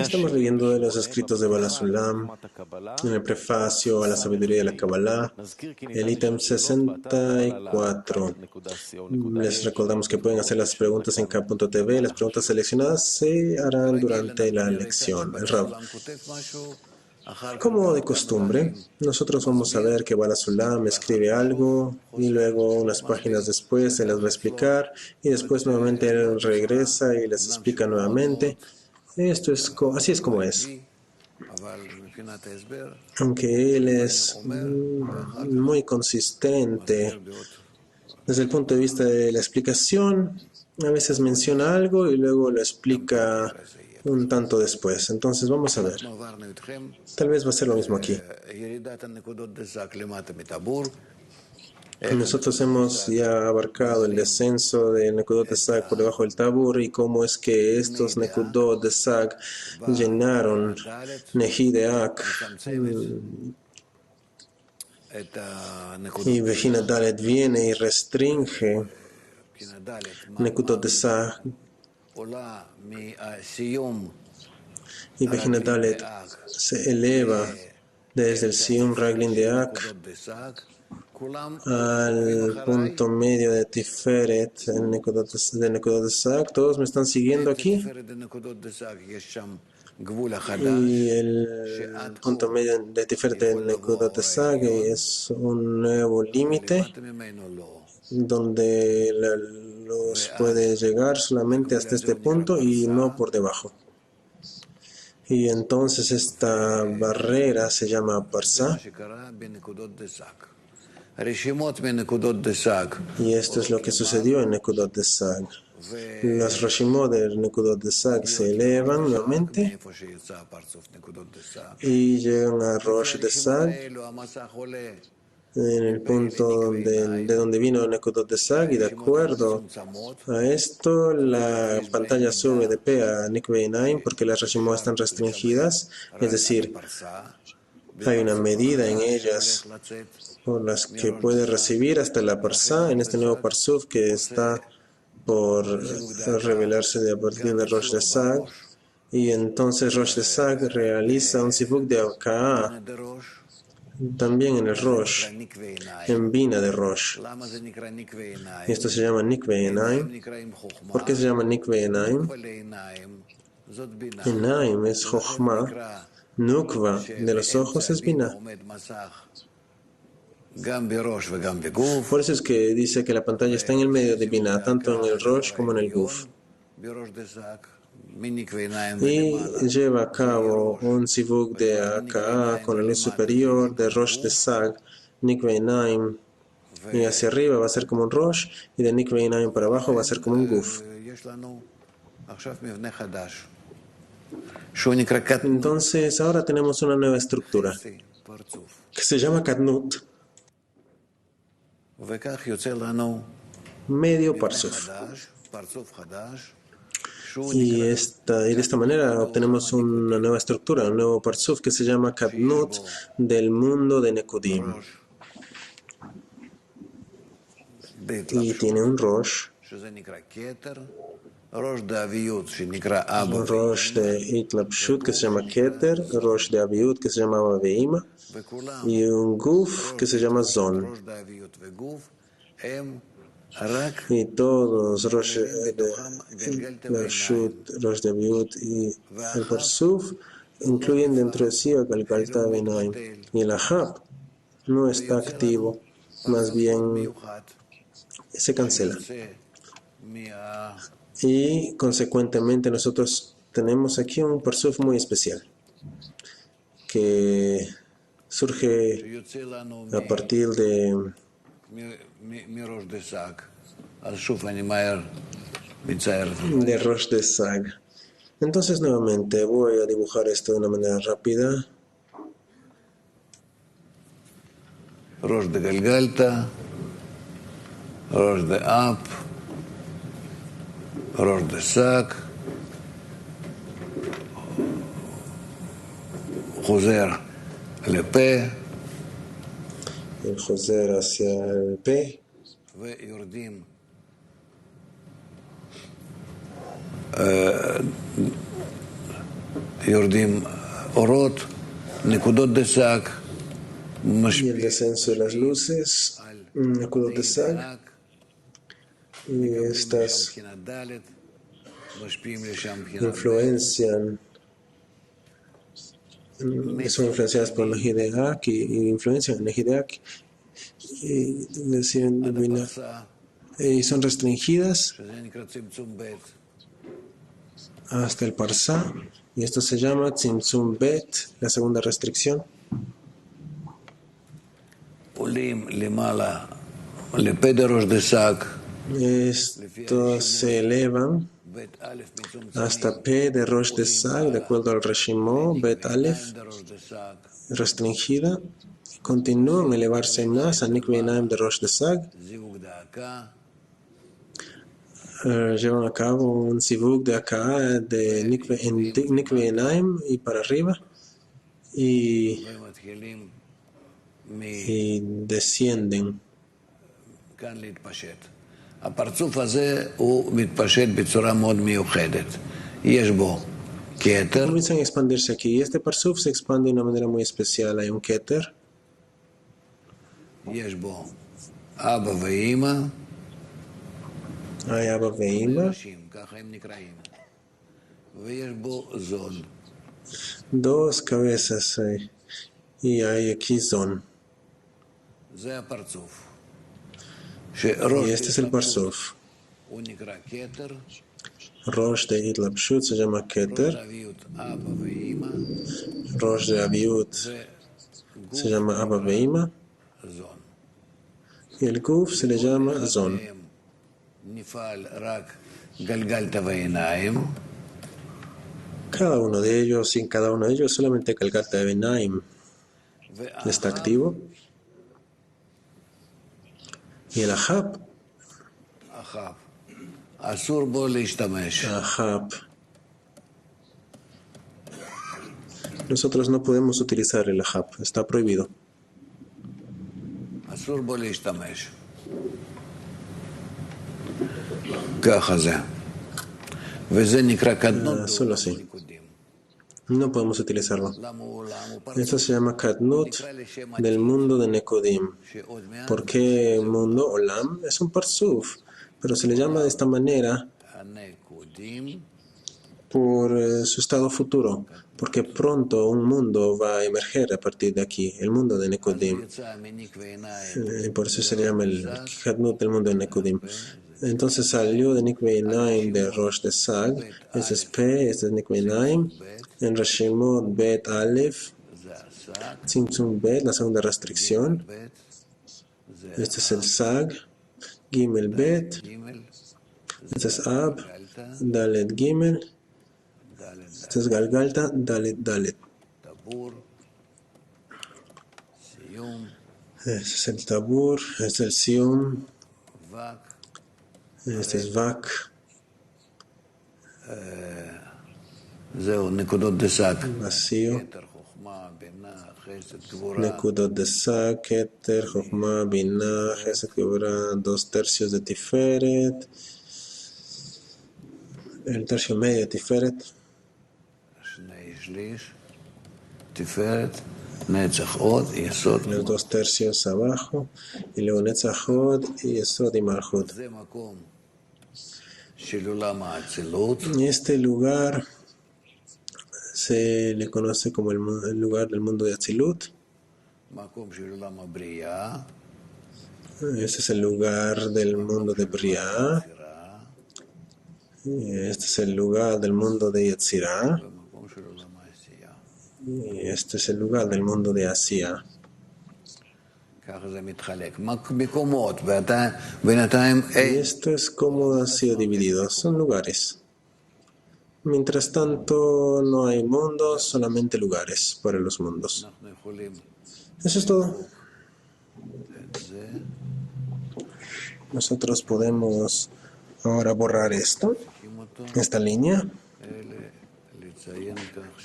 Estamos leyendo de los escritos de Baal HaSulam en el prefacio a la sabiduría de la Kabbalah, el ítem 64. Les recordamos que pueden hacer las preguntas en K.tv. Las preguntas seleccionadas se harán durante la lección. El Rab. Como de costumbre, nosotros vamos a ver que Baal HaSulam escribe algo y luego unas páginas después se las va a explicar y después nuevamente él regresa y les explica nuevamente. Así es como es. Aunque él es muy consistente desde el punto de vista de la explicación, a veces menciona algo y luego lo explica un tanto después. Entonces vamos a ver. Tal vez va a ser lo mismo aquí. Nosotros hemos ya abarcado el descenso de Nekudot de Sag por debajo del Tabur y cómo es que estos Nekudot de Sag llenaron Nehi de Ak y Vejina Dalet viene y restringe Nekudot de Sag y Vejina Dalet se eleva desde el Siyum Raglin de Ak al punto medio de Tiferet de Nekudot de Sag. ¿Todos me están siguiendo aquí? Y el punto medio de Tiferet de Nekudot de Sag es un nuevo límite donde la luz puede llegar solamente hasta este punto y no por debajo. Y entonces esta barrera se llama Parsa. Y esto es lo que sucedió en Nekudot de Sag. Los Rashimot de Nekudot de Sag se elevan nuevamente y llegan a Rosh de Sag, en el punto de donde vino Nekudot de Sag, y de acuerdo a esto la pantalla sube de P a Nikvei Naim porque las Rashimot están restringidas, es decir, hay una medida en ellas por las que puede recibir hasta la Parsa en este nuevo Parsuf que está por revelarse a partir de Rosh de Sag, y entonces Rosh de Sag realiza un sifuk de Aka'a también en el Rosh, en Bina de Rosh. Y esto se llama Nikvei Enaim. ¿Por qué se llama Nikvei Enaim? Enaim es Chochma, Nukva de los ojos es Bina. Por eso es que dice que la pantalla está en el medio de Bina, tanto en el Rosh como en el Guf. Y lleva a cabo un sivuk de Aka'a con la luz superior de Rosh de Sag, Nikvei Naim, y hacia arriba va a ser como un Rosh, y de Nikvei Naim para abajo va a ser como un Guf. Entonces ahora tenemos una nueva estructura que se llama Kadnut, medio Parsuf. Y de esta manera obtenemos una nueva estructura, un nuevo Parsuf que se llama Kadnut del mundo de Nekudim. Y tiene un Rosh, Rosh de Itlapshut que se llama Keter, Rosh de Aviut que se llama Aveima, y un Guf que se llama Zon. Y todos Rosh de Itlapshut, Rosh de Aviut y el Parsuf incluyen dentro de sí el Galgalta Benaim. Y el Ahab no está activo, más bien se cancela. Y consecuentemente nosotros tenemos aquí un Parsuf muy especial que surge a partir de Rosh de Sag. Entonces nuevamente voy a dibujar esto de una manera rápida. Rosh de Galgalta, Rosh de Ap, Rosh de Sag, Joser Lepe, el Joser hacia el P, יורדים אורות, נקודות דסק, Y el descenso de las luces, Nekudot de Sag, y estas influencian, son influenciadas por Nehideak y influencian en Nehideak y son restringidas hasta el Parsá, y esto se llama Tzimtzum Bet, la segunda restricción. Estos se elevan hasta P de Rosh de Sag, de acuerdo al Reshimó, Bet Aleph, restringida, y continúan a elevarse más a Nikve Einaim de Rosh de Sag. Llevan a cabo un Zivug de acá, de Nikve Einaim y para arriba, y descienden. הפרצוף הזה הוא מתפשט בצורה מאוד מיוחדת. יש בו כתר. Comienzan a expandirse aquí. Este parsuf se expande de una manera muy especial. Hay un keter. יש בו אבא ואימא. hay Abba ואימא. ככה הם נקראים. ויש בו זון. Dos cabezas hay. Y hay aquí zon. זה הפרצוף. Y este es el parsuf. Rosh de Itlapshut se llama Keter. Rosh de Aviut se llama Abba Veima. Y el Guf se le llama Zon. Cada uno de ellos, sin cada uno de ellos, solamente Galgalta de Benaim está activo. Y el Ahab. Ahab. Nosotros no podemos utilizar el Ahab, está prohibido. Solo así. No podemos utilizarlo. Esto se llama Kadnut del mundo de Nekodim. ¿Por qué mundo? Olam es un parsuf, pero se le llama de esta manera por su estado futuro, porque pronto un mundo va a emerger a partir de aquí, el mundo de Nekodim. Por eso se le llama el Kadnut del mundo de Nekodim. Entonces salió de Nikve Einaim de Rosh de Sag, este es P, este es Nikve Einaim, en Reshimot Bet Aleph, Tzimtzum Bet, la segunda restricción, este es el Sag, Gimel Bet, este es Ab, Dalet Gimel, este es Galgalta, Dalet Dalet. Este es el Tabur, este es el Sium, este es Vak. Vacío. Nekudot de Sag, Keter, Chochma, Binah, Chesed, Geburah, 2/3 de Tiferet, el tercio medio de Tiferet, los 2/3 abajo, y luego Netzachot y Yesod y Malchut. Y este lugar se le conoce como el lugar del mundo de Atzilut. Este es el lugar del mundo de Briah. Este es el lugar del mundo de Yetzirah. Y este es el lugar del mundo de Asiya. Y esto es como ha sido dividido. Son lugares. Mientras tanto, no hay mundos, solamente lugares para los mundos. Eso es todo. Nosotros podemos ahora borrar esta línea.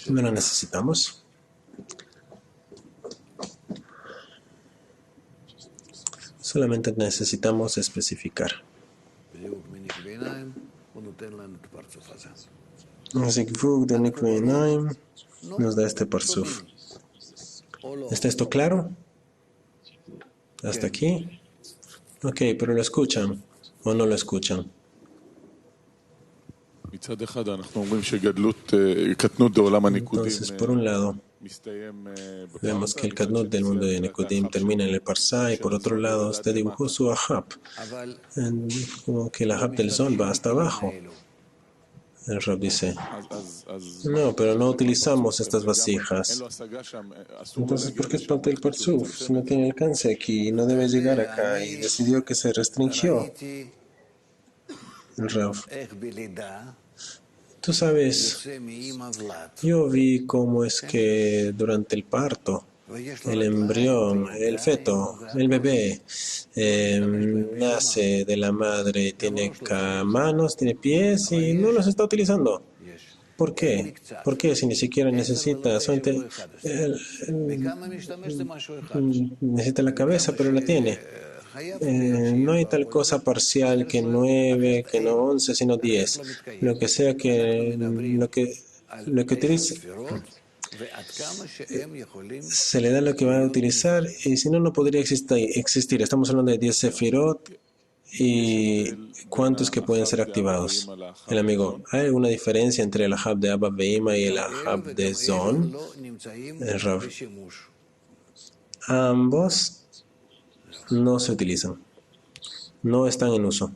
No la necesitamos. Solamente necesitamos especificar. Zigvug de Nikvei Naim nos da este parsuf. ¿Está esto claro? ¿Hasta aquí? Ok, pero ¿lo escuchan o no lo escuchan? Entonces, por un lado, vemos que el Kadnut del mundo de Nekudim termina en el Parsá, y por otro lado, usted dibujó su Ahab, como que el Ahab del Zon va hasta abajo. El Rab dice, no, pero no utilizamos estas vasijas. Entonces, ¿por qué es parte del Parsuf? Si no tiene alcance aquí, no debe llegar acá, y decidió que se restringió. El Rab, tú sabes, yo vi cómo es que durante el parto, el embrión, el feto, el bebé, nace de la madre, tiene manos, tiene pies y no los está utilizando. ¿Por qué? ¿Por qué si ni siquiera necesita? Solamente necesita la cabeza, pero la tiene. No hay tal cosa parcial que 9, que no 11, sino 10. Lo que sea que lo que utilice, se le da lo que va a utilizar, y si no, no podría existir. Estamos hablando de 10 sefirot y cuántos que pueden ser activados. El amigo, ¿hay alguna diferencia entre el Ahab de Abba Veima y el Ahab de Zon? El Rav, ambos no se utilizan, no están en uso.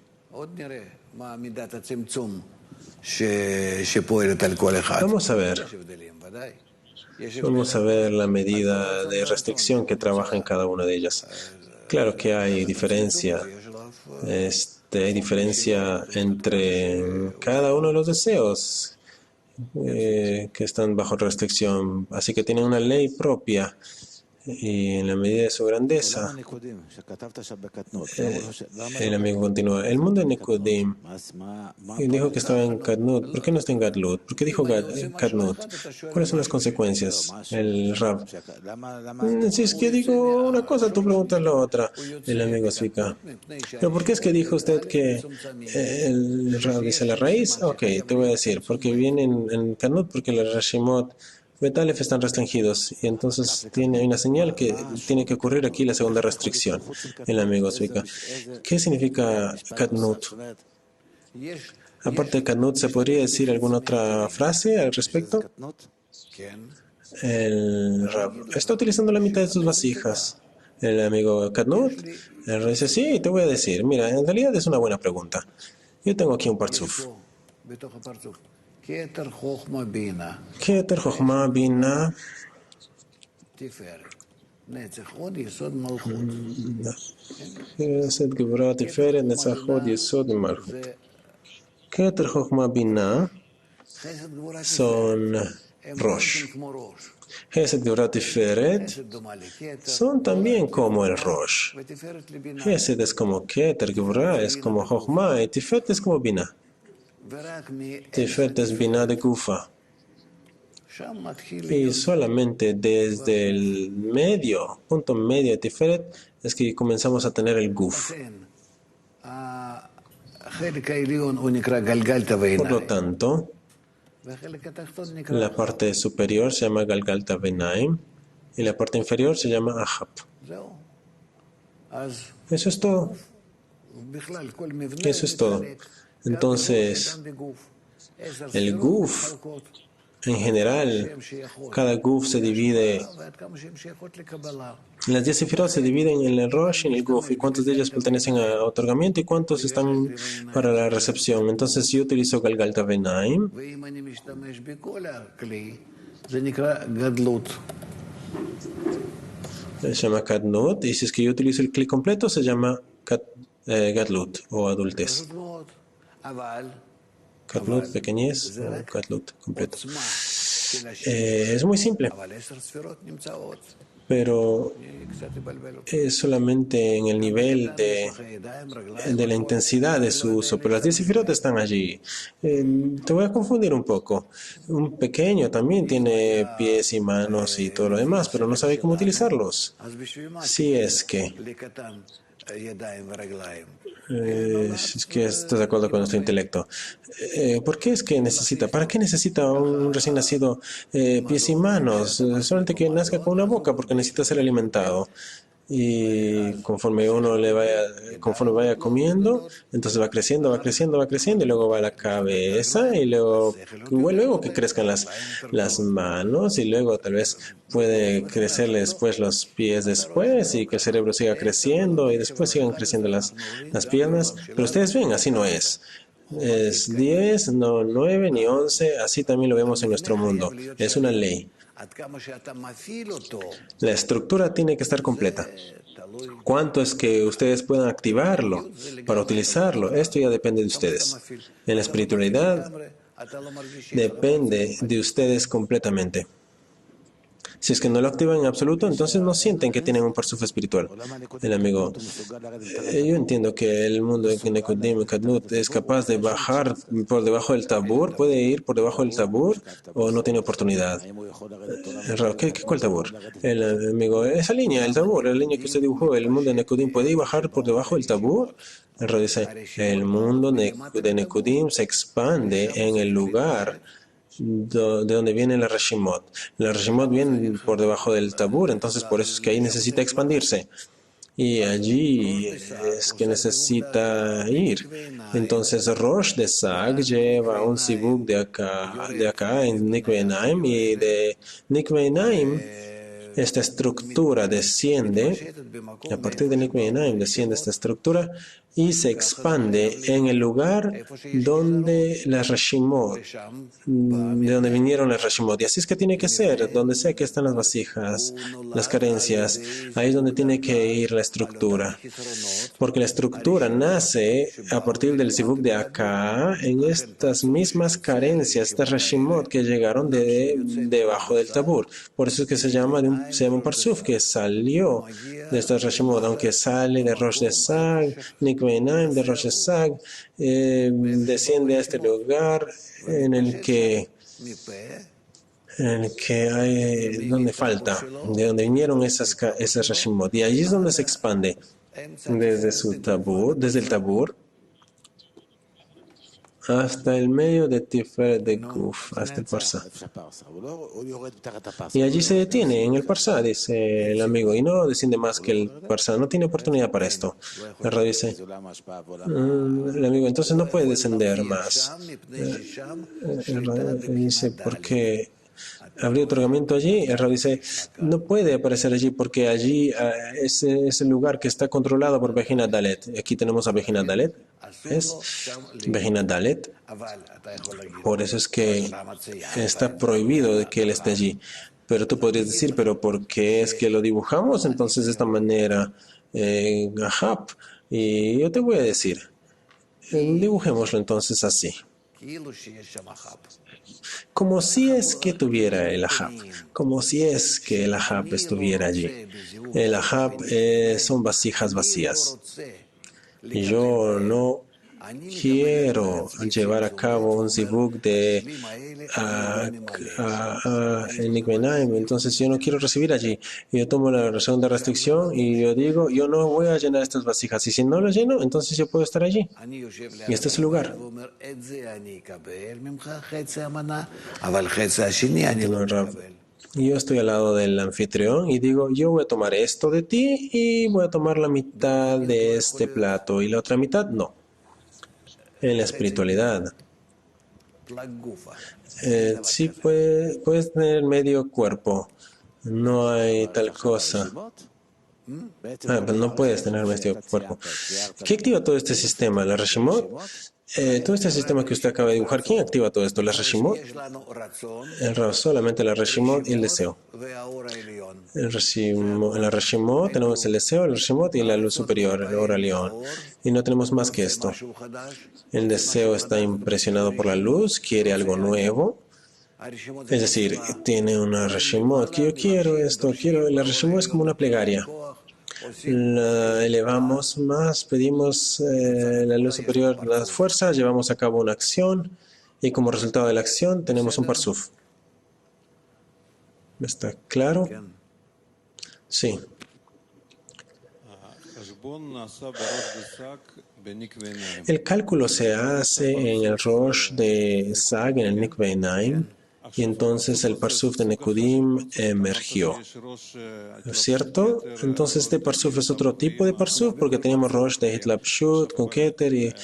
Vamos a ver la medida de restricción que trabaja en cada una de ellas. Claro que hay diferencia. Hay diferencia entre cada uno de los deseos que están bajo restricción. Así que tienen una ley propia. Y en la medida de su grandeza, el amigo continúa. El mundo de Nekudim dijo que estaba en Kadnut. ¿Por qué no está en Gadlut? ¿Por qué dijo Kadnut? ¿Cuáles son las consecuencias? El Rab. Si es que digo una cosa, tú preguntas la otra. El amigo explica. ¿Pero por qué es que dijo usted que el Rab dice la raíz? Ok, te voy a decir. Porque viene en Kadnut, porque la Rashimot Betalef están restringidos, y entonces hay una señal que tiene que ocurrir aquí, la segunda restricción. El amigo explica. ¿Qué significa Kadnut? Aparte de Kadnut, ¿se podría decir alguna otra frase al respecto? El Rab está utilizando la mitad de sus vasijas. El amigo Kadnut, el Rab dice, sí, te voy a decir. Mira, en realidad es una buena pregunta. Yo tengo aquí un parzuf. Keter Chochma Bina Chesed Gevura Tiferet Netzach Hod Yesod Malchut. Keter Chochma Bina son Rosh. Chesed Gevura Tiferet son también como el Rosh. Chesed es como Keter, Gevura es como Chochma y Tiferet es como Bina. Tiferet es Bina de Gufa. Y solamente desde el punto medio de Tiferet, es que comenzamos a tener el Guf. Por lo tanto, la parte superior se llama Galgalta Benaim y la parte inferior se llama Ahab. Eso es todo. Eso es todo. Entonces, el Guf, en general, cada Guf se divide. Las 10 sefirot se dividen en el Rosh y en el Guf, y cuántos de ellos pertenecen a otorgamiento y cuántos están para la recepción. Entonces, si yo utilizo Galgalta Benaim, se llama Kadnut, y si es que yo utilizo el clic completo, se llama Gadlut o adultez. Kadnut, pequeñez, o Gadlut, completo. Es muy simple, pero es solamente en el nivel de la intensidad de su uso. Pero las 10 sefirot están allí. Te voy a confundir un poco. Un pequeño también tiene pies y manos y todo lo demás, pero no sabe cómo utilizarlos. Si es que Es que estoy de acuerdo con nuestro intelecto. ¿Por qué es que necesita? ¿Para qué necesita un recién nacido pies y manos? Solamente que nazca con una boca porque necesita ser alimentado. Y conforme vaya comiendo, entonces va creciendo, va creciendo, va creciendo, y luego va a la cabeza, y luego que crezcan las manos, y luego tal vez puede crecerle después los pies después, y que el cerebro siga creciendo, y después sigan creciendo las piernas. Pero ustedes ven, así no es. Es 10, no 9 ni 11, así también lo vemos en nuestro mundo. Es una ley. La estructura tiene que estar completa. ¿Cuánto es que ustedes puedan activarlo para utilizarlo? Esto ya depende de ustedes. En la espiritualidad depende de ustedes completamente. Si es que no lo activan en absoluto, entonces no sienten que tienen un parsuf espiritual. El amigo, yo entiendo que el mundo de Nekudim y Kadnut es capaz de bajar por debajo del tabur, puede ir por debajo del tabur o no tiene oportunidad. ¿Cuál tabur? El amigo, esa línea, el tabur, la línea que usted dibujó, el mundo de Nekudim, ¿puede ir bajar por debajo del tabur? El Rab dice, el mundo de Nekudim se expande en el lugar de donde viene la Reshimot. La Reshimot viene por debajo del tabur, entonces por eso es que ahí necesita expandirse. Y allí es que necesita ir. Entonces Rosh de Sag lleva un sibuk de acá en Nikvei Naim, y de Nikvei Naim esta estructura desciende, a partir de Nikvei Naim desciende esta estructura y se expande en el lugar donde las Reshimot, de donde vinieron las Reshimot. Y así es que tiene que ser, donde sea que están las vasijas, las carencias, ahí es donde tiene que ir la estructura. Porque la estructura nace a partir del Zivuk de acá, en estas mismas carencias, estas Reshimot que llegaron debajo del tabur. Por eso es que se llama un parsuf, que salió de estas Reshimot, aunque sale de Rosh de Sag, Nikvei Naim de Rosh de Sag, desciende a este lugar en el que hay, donde falta, de donde vinieron esas Reshimot. Y allí es donde se expande desde el tabur hasta el medio de Tiferet de Guf, hasta el Parsa. Y allí se detiene, en el Parsa, dice el amigo, y no desciende más que el Parsa, no tiene oportunidad para esto. El Rab dice, el amigo, entonces no puede descender más. El Rab dice, ¿por qué? ¿Habría otorgamiento allí? El Rab dice, no puede aparecer allí porque allí es el lugar que está controlado por Bejina Dalet. Aquí tenemos a Bejina Dalet. ¿Es? Bejina Dalet. Por eso es que está prohibido de que él esté allí. Pero tú podrías decir, ¿pero por qué es que lo dibujamos entonces de esta manera? Gahap. Y yo te voy a decir, dibujémoslo entonces así. Como si es que tuviera el Ahab, como si es que el Ahab estuviera allí. El Ahab son vasijas vacías. Y yo no quiero llevar a cabo un zibuk de Nikvei Naim, entonces yo no quiero recibir allí. Yo tomo la segunda restricción y yo digo, yo no voy a llenar estas vasijas. Y si no las lleno, entonces yo puedo estar allí. Y este es el lugar. Yo estoy al lado del anfitrión y digo, yo voy a tomar esto de ti y voy a tomar la mitad de este plato y la otra mitad no. En la espiritualidad, sí puedes tener medio cuerpo, no hay tal cosa. Pero no puedes tener medio cuerpo. ¿Qué activa todo este sistema? ¿La Reshimot? Todo este sistema que usted acaba de dibujar, ¿quién activa todo esto? ¿La Reshimot? Solamente la Reshimot y el deseo. En la Reshimot tenemos el deseo, el Reshimot y la luz superior, el Or León. Y no tenemos más que esto. El deseo está impresionado por la luz, quiere algo nuevo. Es decir, tiene una Reshimot, que yo quiero esto, quiero. La Reshimot es como una plegaria. La elevamos más, pedimos la luz superior, las fuerzas, llevamos a cabo una acción y como resultado de la acción tenemos un parsuf. ¿Está claro? Sí. El cálculo se hace en el Rosh de Sag, en el Nikve Einaim, y entonces el Parsuf de Nekudim emergió. ¿Cierto? Entonces este Parsuf es otro tipo de Parsuf porque teníamos Rosh de Hitlapshut con Keter y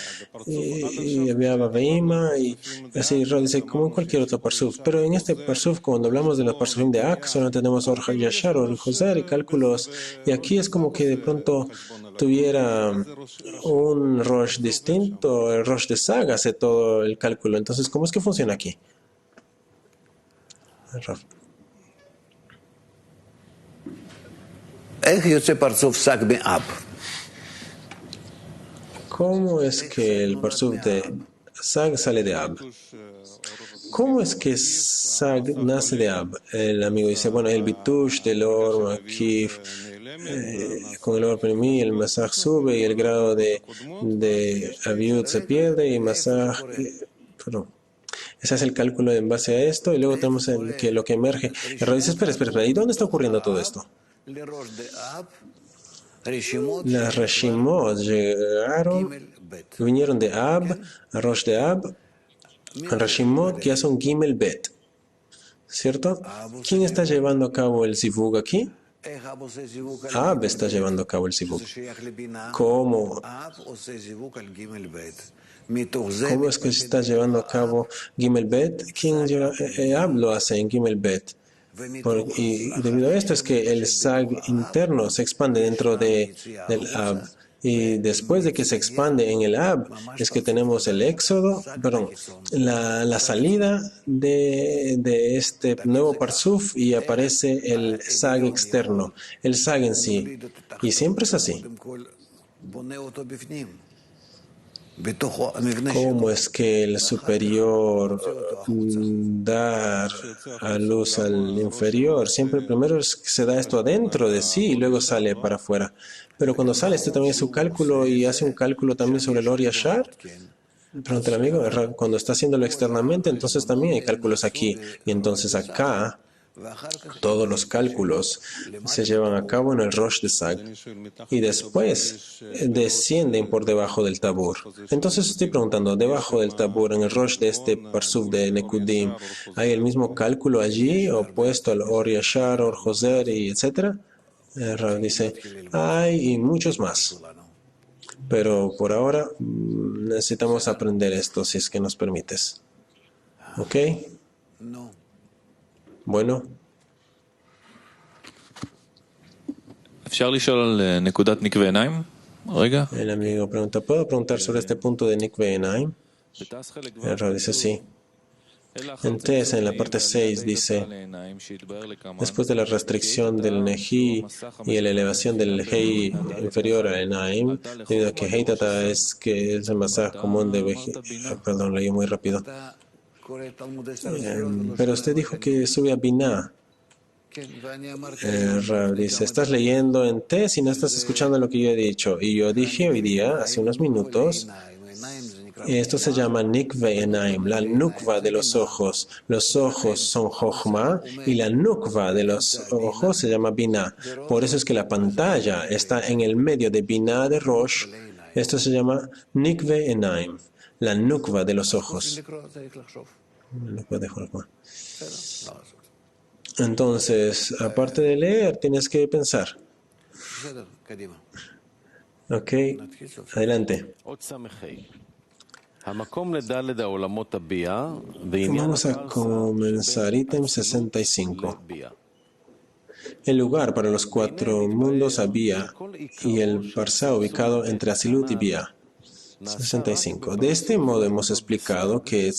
había Baveima y así dice como en cualquier otro Parsuf. Pero en este Parsuf, cuando hablamos de los Parsufim de Ak, solo tenemos Or Yashar, Or Joser y cálculos. Y aquí es como que de pronto tuviera un Rosh distinto, el Rosh de Sag hace todo el cálculo. Entonces, ¿cómo es que funciona aquí? Raf. ¿Cómo es que el Parsuf de Sag sale de Ab? ¿Cómo es que Sag nace de Ab? El amigo dice, bueno, el Bitush del Or Makif, con el Or Primi, el Masaj sube y el grado de Aviud se pierde y Masaj, perdón. Ese es el cálculo en base a esto y luego tenemos lo que emerge. El Rab dice, espera, ¿y dónde está ocurriendo todo esto? Las Reshimot vinieron de Ab, a Rosh de Ab, a Reshimot que son Gimel Bet. ¿Cierto? ¿Quién está llevando a cabo el Zivug aquí? Ab está llevando a cabo el Zivug. ¿Cómo es que se está llevando a cabo Gimel Bet? ¿Quién lleva? Ab lo hace en Gimel Bet. Y debido a esto es que el Sag interno se expande dentro del Ab. Y después de que se expande en el Ab, es que tenemos el éxodo, la salida de este nuevo Parsuf y aparece el Sag externo, el Sag en sí. Y siempre es así. ¿Cómo es que el superior da a luz al inferior? Siempre primero se da esto adentro de sí y luego sale para afuera. Pero cuando sale, este también es su cálculo y hace un cálculo también sobre el Or Yashar. Pregunta el amigo, cuando está haciéndolo externamente, entonces también hay cálculos aquí. Y entonces acá, todos los cálculos se llevan a cabo en el Rosh de Sag y después descienden por debajo del Tabur. Entonces estoy preguntando, debajo del Tabur, en el Rosh de este Parsuf de Nekudim, ¿hay el mismo cálculo allí opuesto al Or Yashar, Or Joser y etcétera? Rav dice, hay y muchos más. Pero por ahora necesitamos aprender esto si es que nos permites. ¿Ok? Bueno. El amigo pregunta, ¿puedo preguntar sobre este punto de Nikve Einaim? El Rav dice sí. En Tes, en la parte 6, dice, después de la restricción del Neji y la elevación del Hei inferior al Einaim, debido a que Heitata es el masaj común de perdón, leí muy rápido. Pero usted dijo que sube a Binah. Rav dice, estás leyendo en Tes y no estás escuchando lo que yo he dicho. Y yo dije hoy día, hace unos minutos, esto se llama Nikve Einaim, la nukva de los ojos. Los ojos son Jochma y la nukva de los ojos se llama Binah. Por eso es que la pantalla está en el medio de Binah de Rosh. Esto se llama Nikve Einaim, la nukva de los ojos. Entonces, aparte de leer, tienes que pensar. Ok, adelante. Vamos a comenzar ítem 65. El lugar para los cuatro mundos Abia y el Parsa ubicado entre Asilut y Bia. 65. De este modo hemos explicado que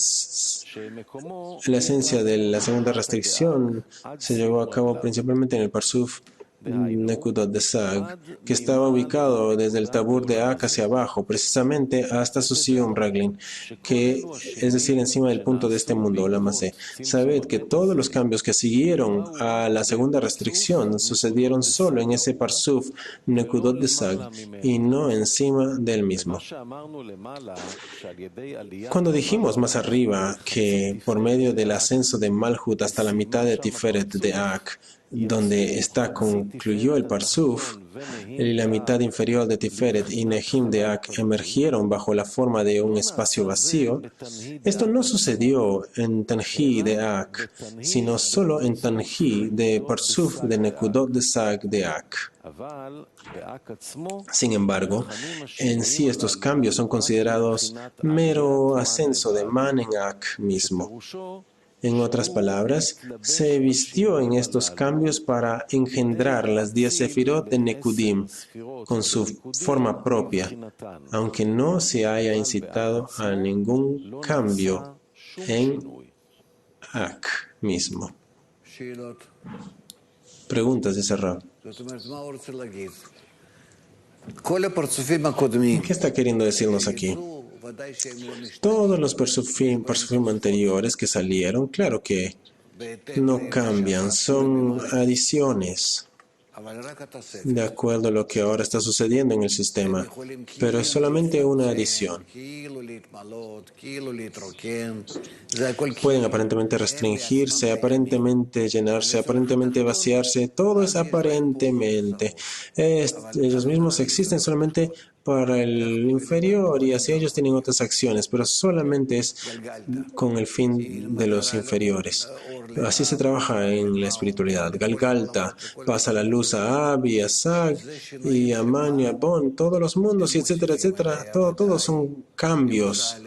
la esencia de la segunda restricción se llevó a cabo principalmente en el Parsuf Nekudot de Sag, que estaba ubicado desde el Tabur de Ak hacia abajo, precisamente hasta su Siyum Raglin, que es decir, encima del punto de este mundo, Olamase. Sabed que todos los cambios que siguieron a la segunda restricción sucedieron solo en ese Parsuf Nekudot de Sag y no encima del mismo. Cuando dijimos más arriba que por medio del ascenso de Malhut hasta la mitad de Tiferet de Ak, donde está concluyó el Parsuf, él y la mitad inferior de Tiferet y Nehim de Ak emergieron bajo la forma de un espacio vacío, esto no sucedió en Tanji de Ak, sino solo en Tanji de Parsuf de Nekudot de Sag de Ak. Sin embargo, en sí estos cambios son considerados mero ascenso de Man en Ak mismo. En otras palabras, se vistió en estos cambios para engendrar las 10 sefirot de Nekudim con su forma propia, aunque no se haya incitado a ningún cambio en Ak mismo. Preguntas de Rab. ¿Qué está queriendo decirnos aquí? Todos los Parsufim anteriores que salieron, claro que no cambian, son adiciones de acuerdo a lo que ahora está sucediendo en el sistema, pero es solamente una adición. Pueden aparentemente restringirse, aparentemente llenarse, aparentemente vaciarse, todo es aparentemente. Ellos mismos existen solamente para el inferior y así ellos tienen otras acciones, pero solamente es con el fin de los inferiores. Así se trabaja en la espiritualidad. Galgalta pasa la luz a Ab y a Sag y a Man y a Bon, todos los mundos, y etcétera, etcétera. Todos son cambios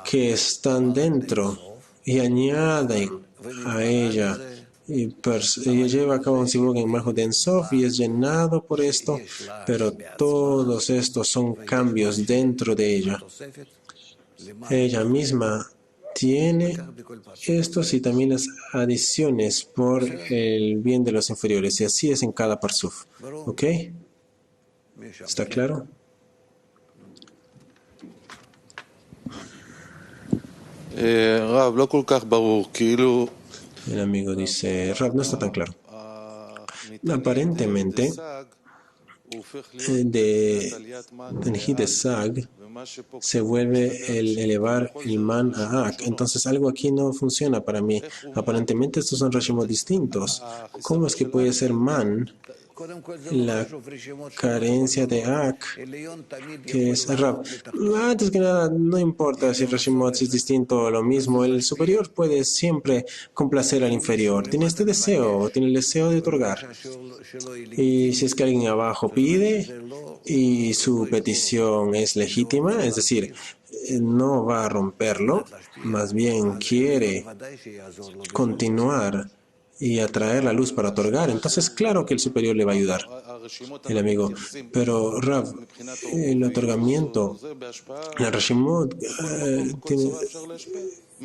que están dentro y añaden a ella. Y ella lleva a cabo un sibuk en Malhut en Sof y es llenado por esto, pero todos estos son cambios dentro de ella. Ella misma tiene estos y también las adiciones por el bien de los inferiores, y así es en cada parsuf. ¿Ok? ¿Está claro? El amigo dice, Rab, no está tan claro. Aparentemente, de Tanji de Sag se vuelve el elevar el Man a Ak. Entonces algo aquí no funciona para mí. Aparentemente estos son reshimot distintos. ¿Cómo es que puede ser Man la carencia de Ak, que es Rab? Antes que nada, no importa si el reshimot es distinto o lo mismo. El superior puede siempre complacer al inferior. Tiene este deseo, tiene el deseo de otorgar. Y si es que alguien abajo pide y su petición es legítima, es decir, no va a romperlo, más bien quiere continuar y atraer la luz para otorgar, entonces claro que el superior le va a ayudar. El amigo, pero Rav, el otorgamiento, la Rashimot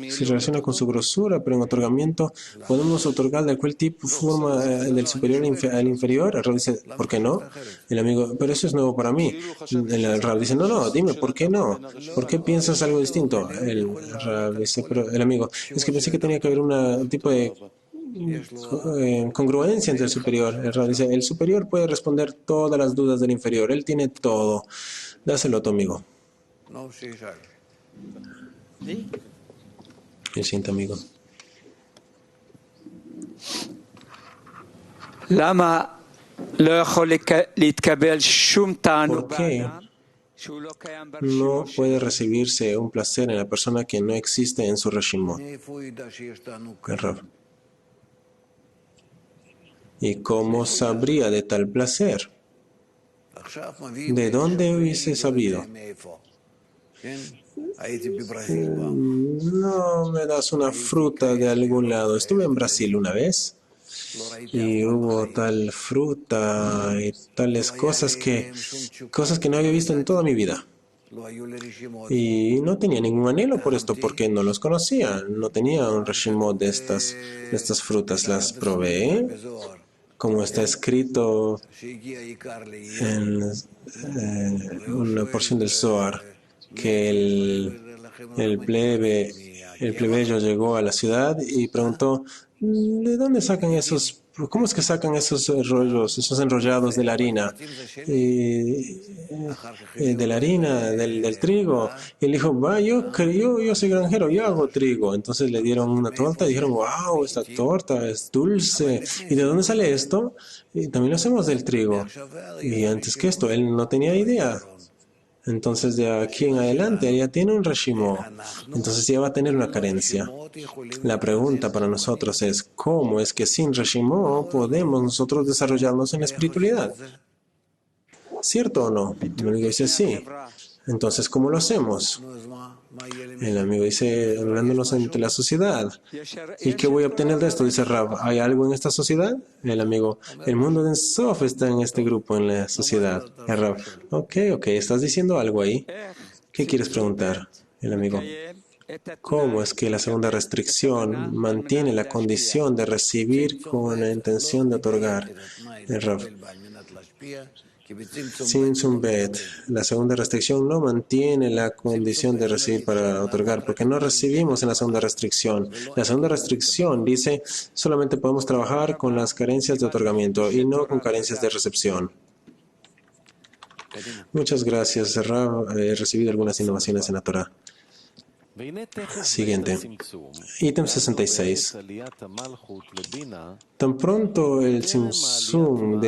se relaciona con su grosura, pero en otorgamiento podemos otorgar de cualquier tipo, forma del superior al inferior. El Rav dice, ¿por qué no? El amigo, pero eso es nuevo para mí. El Rav dice, no, dime, ¿por qué no? ¿Por qué piensas algo distinto? El Rav dice, pero el amigo, es que pensé que tenía que haber un tipo de congruencia entre el superior. El Rav dice, el superior puede responder todas las dudas del inferior, él tiene todo. Dáselo a tu amigo. El siguiente amigo. ¿Por qué no puede recibirse un placer en la persona que no existe en su Reshimot? El Rav. ¿Y cómo sabría de tal placer? ¿De dónde hubiese sabido? No me das una fruta de algún lado. Estuve en Brasil una vez y hubo tal fruta y tales cosas que no había visto en toda mi vida. Y no tenía ningún anhelo por esto porque no los conocía. No tenía un reshimot de estas frutas. Las probé, como está escrito en una porción del Zohar, que el plebeyo llegó a la ciudad y preguntó, ¿De dónde sacan esos? ¿Cómo es que sacan esos rollos, esos enrollados de la harina? De la harina, del trigo. Y él dijo, va, yo soy granjero, yo hago trigo. Entonces le dieron una torta y dijeron, wow, esta torta es dulce. ¿Y de dónde sale esto? Y también lo hacemos del trigo. Y antes que esto, él no tenía idea. Entonces de aquí en adelante ella tiene un reshimó. Entonces ella va a tener una carencia. La pregunta para nosotros es, ¿cómo es que sin reshimó podemos nosotros desarrollarnos en la espiritualidad? ¿Cierto o no? El amigo dice, sí. Entonces, ¿cómo lo hacemos? El amigo dice, hablándonos entre la sociedad. ¿Y qué voy a obtener de esto? Dice Rav, ¿hay algo en esta sociedad? El amigo, el mundo de Ensof está en este grupo, en la sociedad. El Rav, ok, ¿estás diciendo algo ahí? ¿Qué quieres preguntar? El amigo, ¿cómo es que la segunda restricción mantiene la condición de recibir con la intención de otorgar? El Rav, Tzimtzum Bet, la segunda restricción no mantiene la condición de recibir para otorgar, porque no recibimos en la segunda restricción. La segunda restricción dice, solamente podemos trabajar con las carencias de otorgamiento y no con carencias de recepción. Muchas gracias, Rav. He recibido algunas innovaciones en la Torah. Siguiente. Ítem 66. Tan pronto el Tzimtzum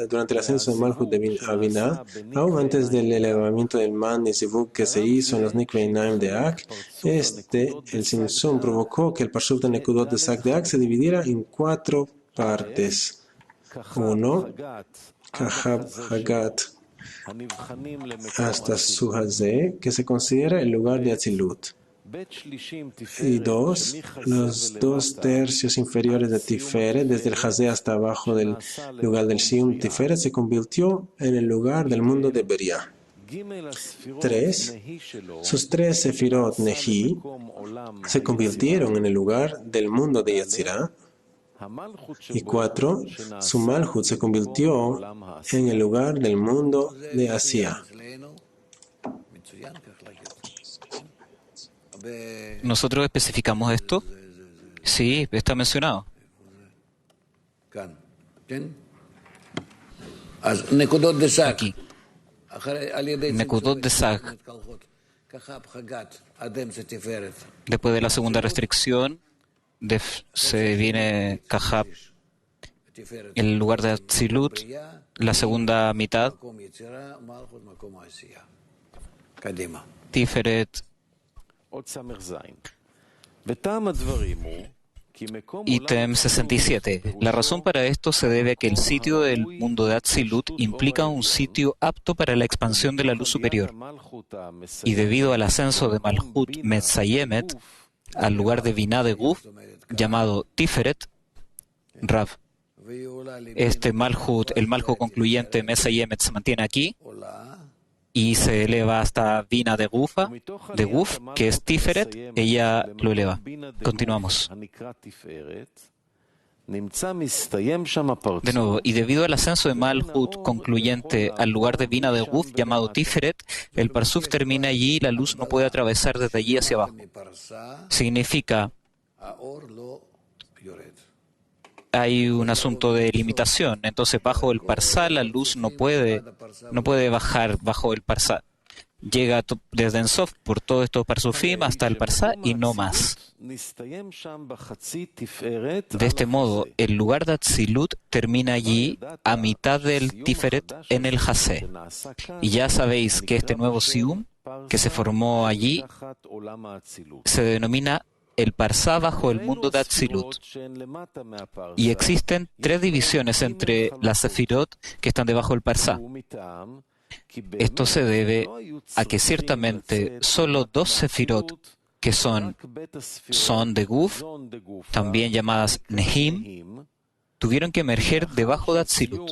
durante el ascenso de Malhut a Binah, aún antes del elevamiento del Man y Zivuk que se hizo en los Nikvei Naim de Ak, el Tzimtzum provocó que el Parshuf de Nekudot de Sak de Ak se dividiera en 4 partes. 1. Kahab Hagat hasta Suhazeh, que se considera el lugar de Atzilut. Y 2, los 2 tercios inferiores de Tiferet, desde el Hazé hasta abajo del lugar del Sium. Tiferet se convirtió en el lugar del mundo de Beria. 3, sus 3 Sefirot Nehi se convirtieron en el lugar del mundo de Yetzirah. Y 4, su Malhut se convirtió en el lugar del mundo de Asia. ¿Nosotros especificamos esto? Sí, está mencionado. Aquí. Nekudot de Sak. Después de la segunda restricción, se viene Kahab, el lugar de Atzilut, la segunda mitad, Tiferet. Ítem 67. La razón para esto se debe a que el sitio del mundo de Atzilut implica un sitio apto para la expansión de la luz superior. Y debido al ascenso de Malhut Metzayemet al lugar de Binah de Guf, llamado Tiferet, Rav, el Malhut concluyente Metzayemet se mantiene aquí y se eleva hasta Binah de Guf, que es Tiferet, ella lo eleva. Continuamos. De nuevo, y debido al ascenso de Malhut concluyente al lugar de Binah de Guf llamado Tiferet, el Parsuf termina allí y la luz no puede atravesar desde allí hacia abajo. Significa, hay un asunto de limitación. Entonces, bajo el Parsá, la luz no puede bajar bajo el Parsá. Llega desde Ensof por todos estos Parsufim hasta el Parsá y no más. De este modo, el lugar de Atzilut termina allí a mitad del Tiferet en el Hasé. Y ya sabéis que este nuevo Sium que se formó allí se denomina el Parsá bajo el mundo de Atzilut. Y existen 3 divisiones entre las Sefirot que están debajo del Parsá. Esto se debe a que ciertamente solo 2 Sefirot, que son de Guf, también llamadas Nehim, tuvieron que emerger debajo de Atzilut.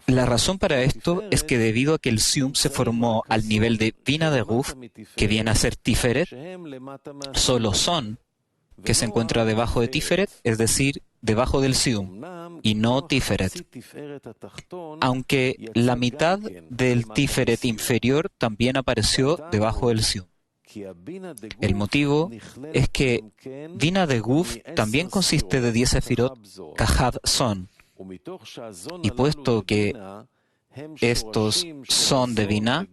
La razón para esto es que debido a que el Sium se formó al nivel de Binah de Guf, que viene a ser Tiferet, solo Son, que se encuentra debajo de Tiferet, es decir, debajo del Sium, y no Tiferet. Aunque la mitad del Tiferet inferior también apareció debajo del Sium. El motivo es que Bina de Guf también consiste de 10 sefirot Kahab Son, y puesto que estos son de Bina,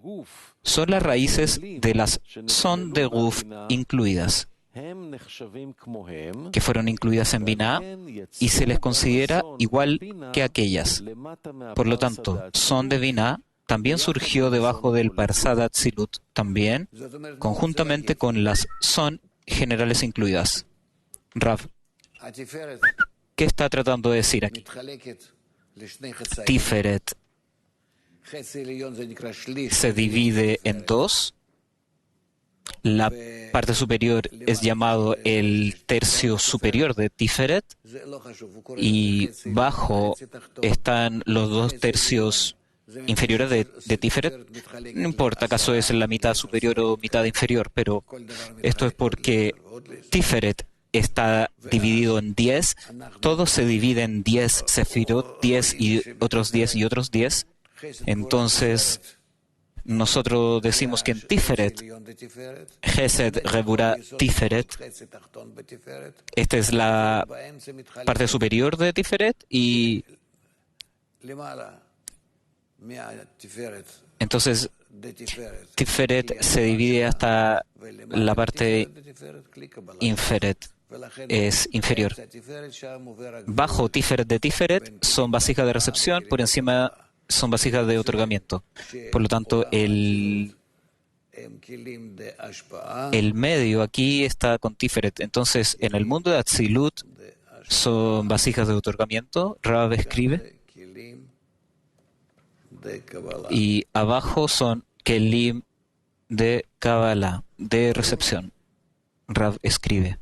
son las raíces de las son de Guf incluidas, que fueron incluidas en Binah, y se les considera igual que aquellas. Por lo tanto, son de Binah también surgió debajo del Parsad Atzilut, también, conjuntamente con las son generales incluidas. Rav, ¿qué está tratando de decir aquí? Tiferet se divide en dos. La parte superior es llamado el tercio superior de Tiferet, y bajo están los dos tercios inferiores de Tiferet. No importa acaso es la mitad superior o mitad inferior, pero esto es porque Tiferet está dividido en 10, todo se divide en 10 sefirot, 10 y otros 10 y otros 10. Entonces, nosotros decimos que en Tiferet, Gesed Rebura Tiferet, esta es la parte superior de Tiferet, y entonces Tiferet se divide hasta la parte inferet, es inferior. Bajo Tiferet de Tiferet son vasijas de recepción, por encima son vasijas de otorgamiento. Por lo tanto, el medio aquí está con Tiferet. Entonces, en el mundo de Atzilut son vasijas de otorgamiento, Rav escribe, y abajo son Kelim de Kabbalah, de recepción. Rav escribe.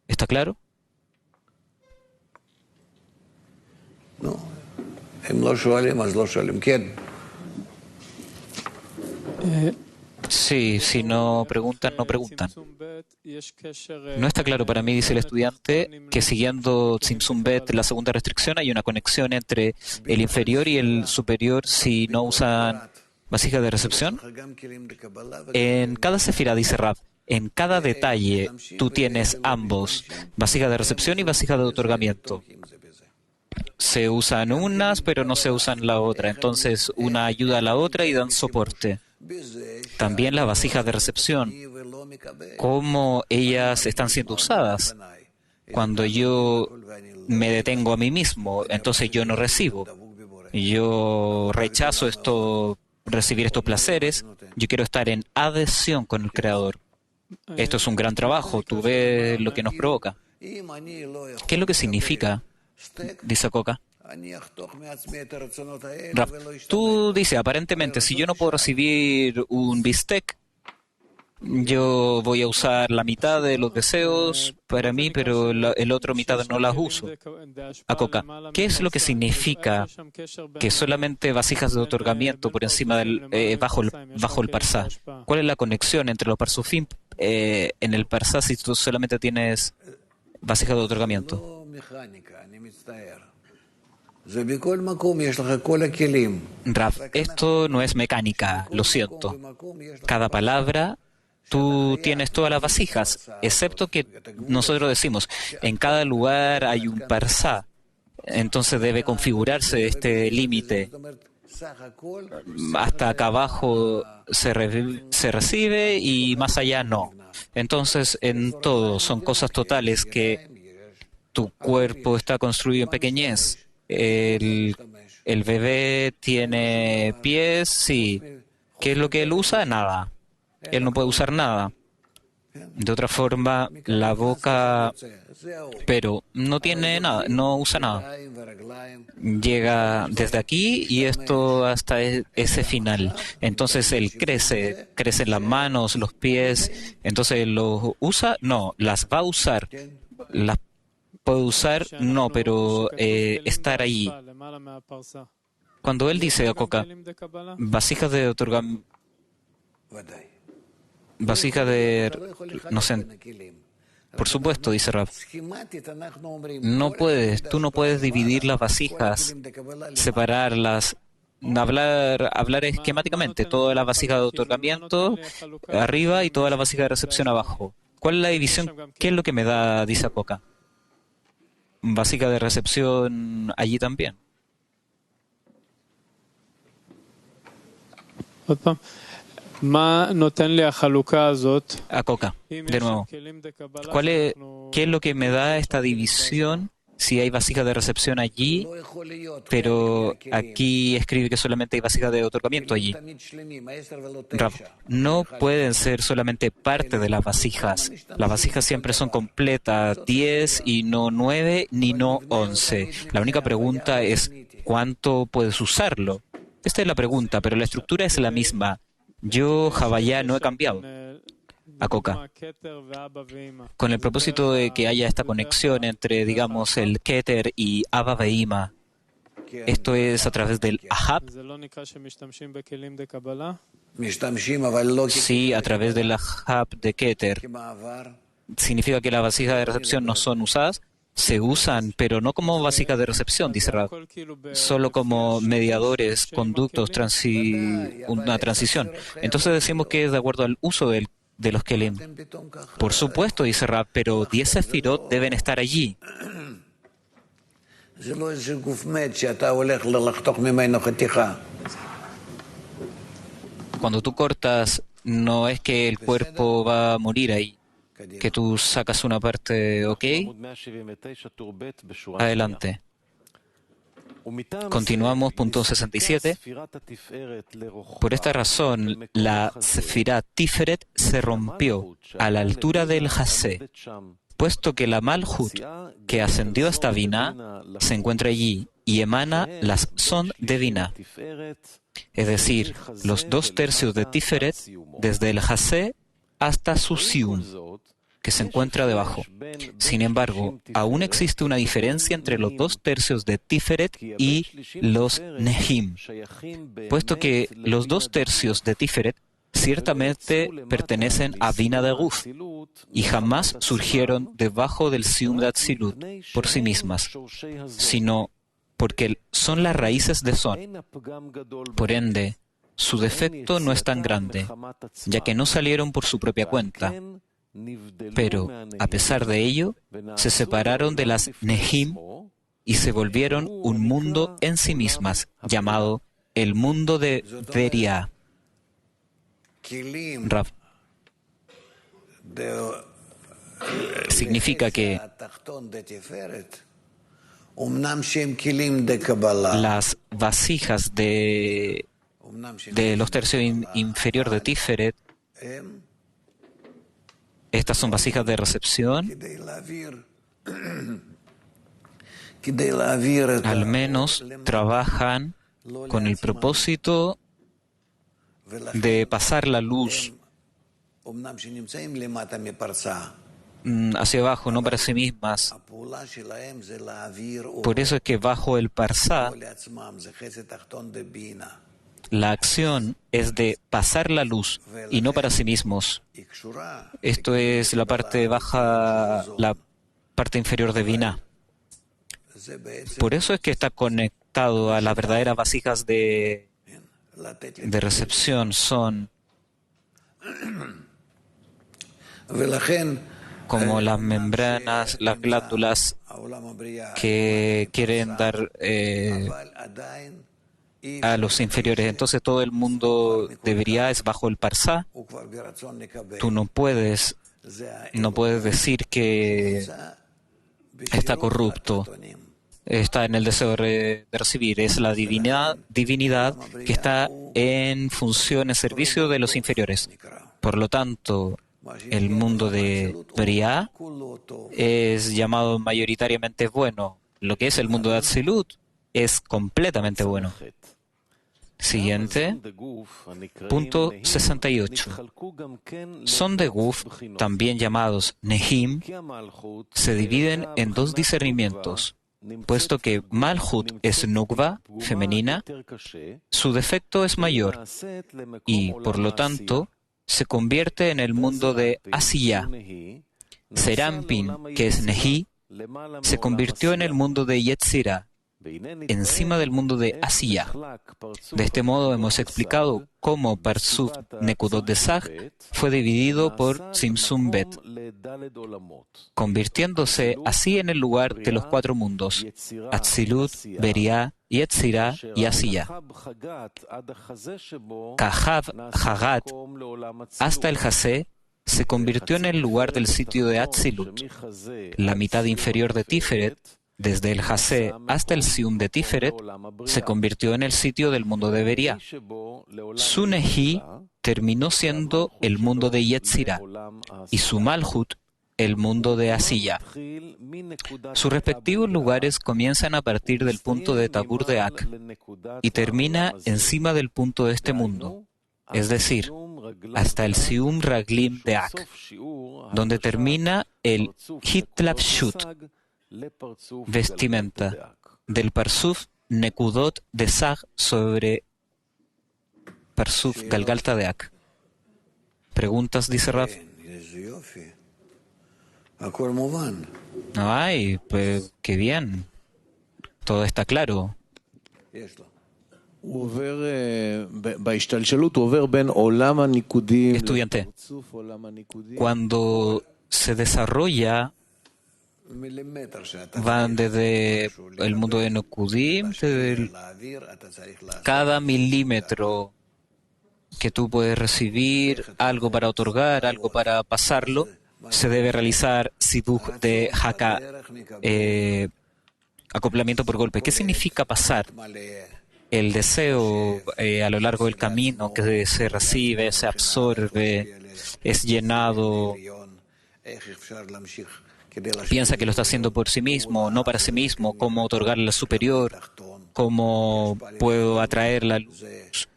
¿Está claro? No. Sí, si no preguntan, no preguntan. No está claro para mí, dice el estudiante, que siguiendo Tzimtzum Bet, la segunda restricción, hay una conexión entre el inferior y el superior si no usan vasija de recepción. En cada sefirá, dice Rav, en cada detalle tú tienes ambos, vasija de recepción y vasija de otorgamiento. Se usan unas, pero no se usan la otra. Entonces, una ayuda a la otra y dan soporte. También las vasijas de recepción, cómo ellas están siendo usadas. Cuando yo me detengo a mí mismo, entonces yo no recibo. Yo rechazo recibir estos placeres. Yo quiero estar en adhesión con el Creador. Esto es un gran trabajo. Tú ves lo que nos provoca. ¿Qué es lo que significa? Dice Coca. Tú dices, aparentemente, si yo no puedo recibir un bistec, yo voy a usar la mitad de los deseos para mí, pero el otro mitad no las uso. A Coca, ¿qué es lo que significa que solamente vasijas de otorgamiento por encima bajo el parsá? ¿Cuál es la conexión entre los parsufim en el parsá si tú solamente tienes vasijas de otorgamiento? Rav, esto no es mecánica, lo siento. Cada palabra, tú tienes todas las vasijas, excepto que nosotros decimos, en cada lugar hay un parsá. Entonces debe configurarse este límite. Hasta acá abajo se recibe y más allá no. Entonces, en todo son cosas totales que tu cuerpo está construido en pequeñez. El bebé tiene pies, sí. ¿Qué es lo que él usa? Nada. Él no puede usar nada. De otra forma, la boca, pero no tiene nada, no usa nada. Llega desde aquí y esto hasta ese final. Entonces él crecen las manos, los pies. Entonces ¿los usa? No, las va a usar. Las puede usar, no, pero estar ahí. Cuando él dice a Coca, vasijas de otorgamiento, no sé, por supuesto, dice Rav, tú no puedes dividir las vasijas, separarlas hablar esquemáticamente, toda la vasija de otorgamiento arriba y toda la vasija de recepción abajo. ¿Cuál es la división? ¿Qué es lo que me da, dice Akoka? Vasija de recepción allí también. Akoka, de nuevo. ¿Qué es lo que me da esta división? Si hay vasija de recepción allí, pero aquí escribe que solamente hay vasija de otorgamiento allí. Rav, no pueden ser solamente parte de las vasijas. Las vasijas siempre son completas, 10 y no 9 ni no 11. La única pregunta es, ¿cuánto puedes usarlo? Esta es la pregunta, pero la estructura es la misma. Yo, Javayá, no he cambiado. Akoka, con el propósito de que haya esta conexión entre, digamos, el Keter y Abba Veima, esto es a través del Ahab. Sí, a través del Ahab de Keter. ¿Significa que las vasijas de recepción no son usadas? Se usan, pero no como vasijas de recepción, dice Rav, solo como mediadores, conductos, una transición. Entonces decimos que es de acuerdo al uso de los Kelim. Por supuesto, dice Rav, pero 10 sefirot deben estar allí. Cuando tú cortas, no es que el cuerpo va a morir ahí, que tú sacas una parte, ¿ok? Adelante. Continuamos, punto 67. Por esta razón, la Sefirá Tiferet se rompió a la altura del Hasé, puesto que la Malhut, que ascendió hasta Binah, se encuentra allí y emana las son de Binah. Es decir, los 2/3 de Tiferet, desde el Hasé hasta su Sium, que se encuentra debajo. Sin embargo, aún existe una diferencia entre los 2/3 de Tiferet y los Nehim, puesto que los 2/3 de Tiferet ciertamente pertenecen a Bina de Guf y jamás surgieron debajo del Sium de Atzilut por sí mismas, sino porque son las raíces de Son. Por ende, su defecto no es tan grande, ya que no salieron por su propia cuenta. Pero, a pesar de ello, se separaron de las Nehim y se volvieron un mundo en sí mismas, llamado el mundo de Beria. Rav, significa que las vasijas de los tercios inferior de Tiferet, estas son vasijas de recepción, al menos trabajan con el propósito de pasar la luz hacia abajo, no para sí mismas. Por eso es que bajo el Parsá, la acción es de pasar la luz y no para sí mismos. Esto es la parte baja, la parte inferior de Binah. Por eso es que está conectado a las verdaderas vasijas de recepción. Son como las membranas, las glándulas que quieren dar a los inferiores. Entonces todo el mundo debería es bajo el Parsá. Tú no puedes decir que está corrupto, está en el deseo de recibir. Es la divinidad que está en función, en servicio de los inferiores. Por lo tanto, el mundo de Briah es llamado mayoritariamente bueno. Lo que es el mundo de Atzilut es completamente bueno. Siguiente, punto 68. Son de Guf, también llamados Nehim, se dividen en dos discernimientos. Puesto que Malhut es Nukva, femenina, su defecto es mayor y, por lo tanto, se convierte en el mundo de Asiyah. Serampin, que es Nehi, se convirtió en el mundo de Yetzirah encima del mundo de Asiya. De este modo hemos explicado cómo Parsuf Nekudot de Sag fue dividido por Tzimtzum Bet, convirtiéndose así en el lugar de los 4 mundos, Atzilut, Beriah, Yetzirah y Asiya. Kahab, Hagat, hasta el Hasé, se convirtió en el lugar del sitio de Atzilut. La mitad inferior de Tiferet, desde el Hasé hasta el Sium de Tiferet, se convirtió en el sitio del mundo de Beriah. Su Nehi terminó siendo el mundo de Yetzirah y su Malhut el mundo de Asiya. Sus respectivos lugares comienzan a partir del punto de Tabur de Ak y termina encima del punto de este mundo, es decir, hasta el Sium Raglim de Ak, donde termina el Hitlapshut, vestimenta, del Parsuf Nekudot de Sag sobre Parsuf Galgalta de Ak. ¿Preguntas? Dice Rav. Ay, pues qué bien. Todo está claro. Estudiante, cuando se desarrolla, van desde el mundo de Nekudim, cada milímetro que tú puedes recibir, algo para otorgar, algo para pasarlo, se debe realizar siduj de haka, acoplamiento por golpe. ¿Qué significa pasar? El deseo a lo largo del camino que se recibe, se absorbe, es llenado, piensa que lo está haciendo por sí mismo, no para sí mismo, cómo otorgarle la superior, cómo puedo atraer la luz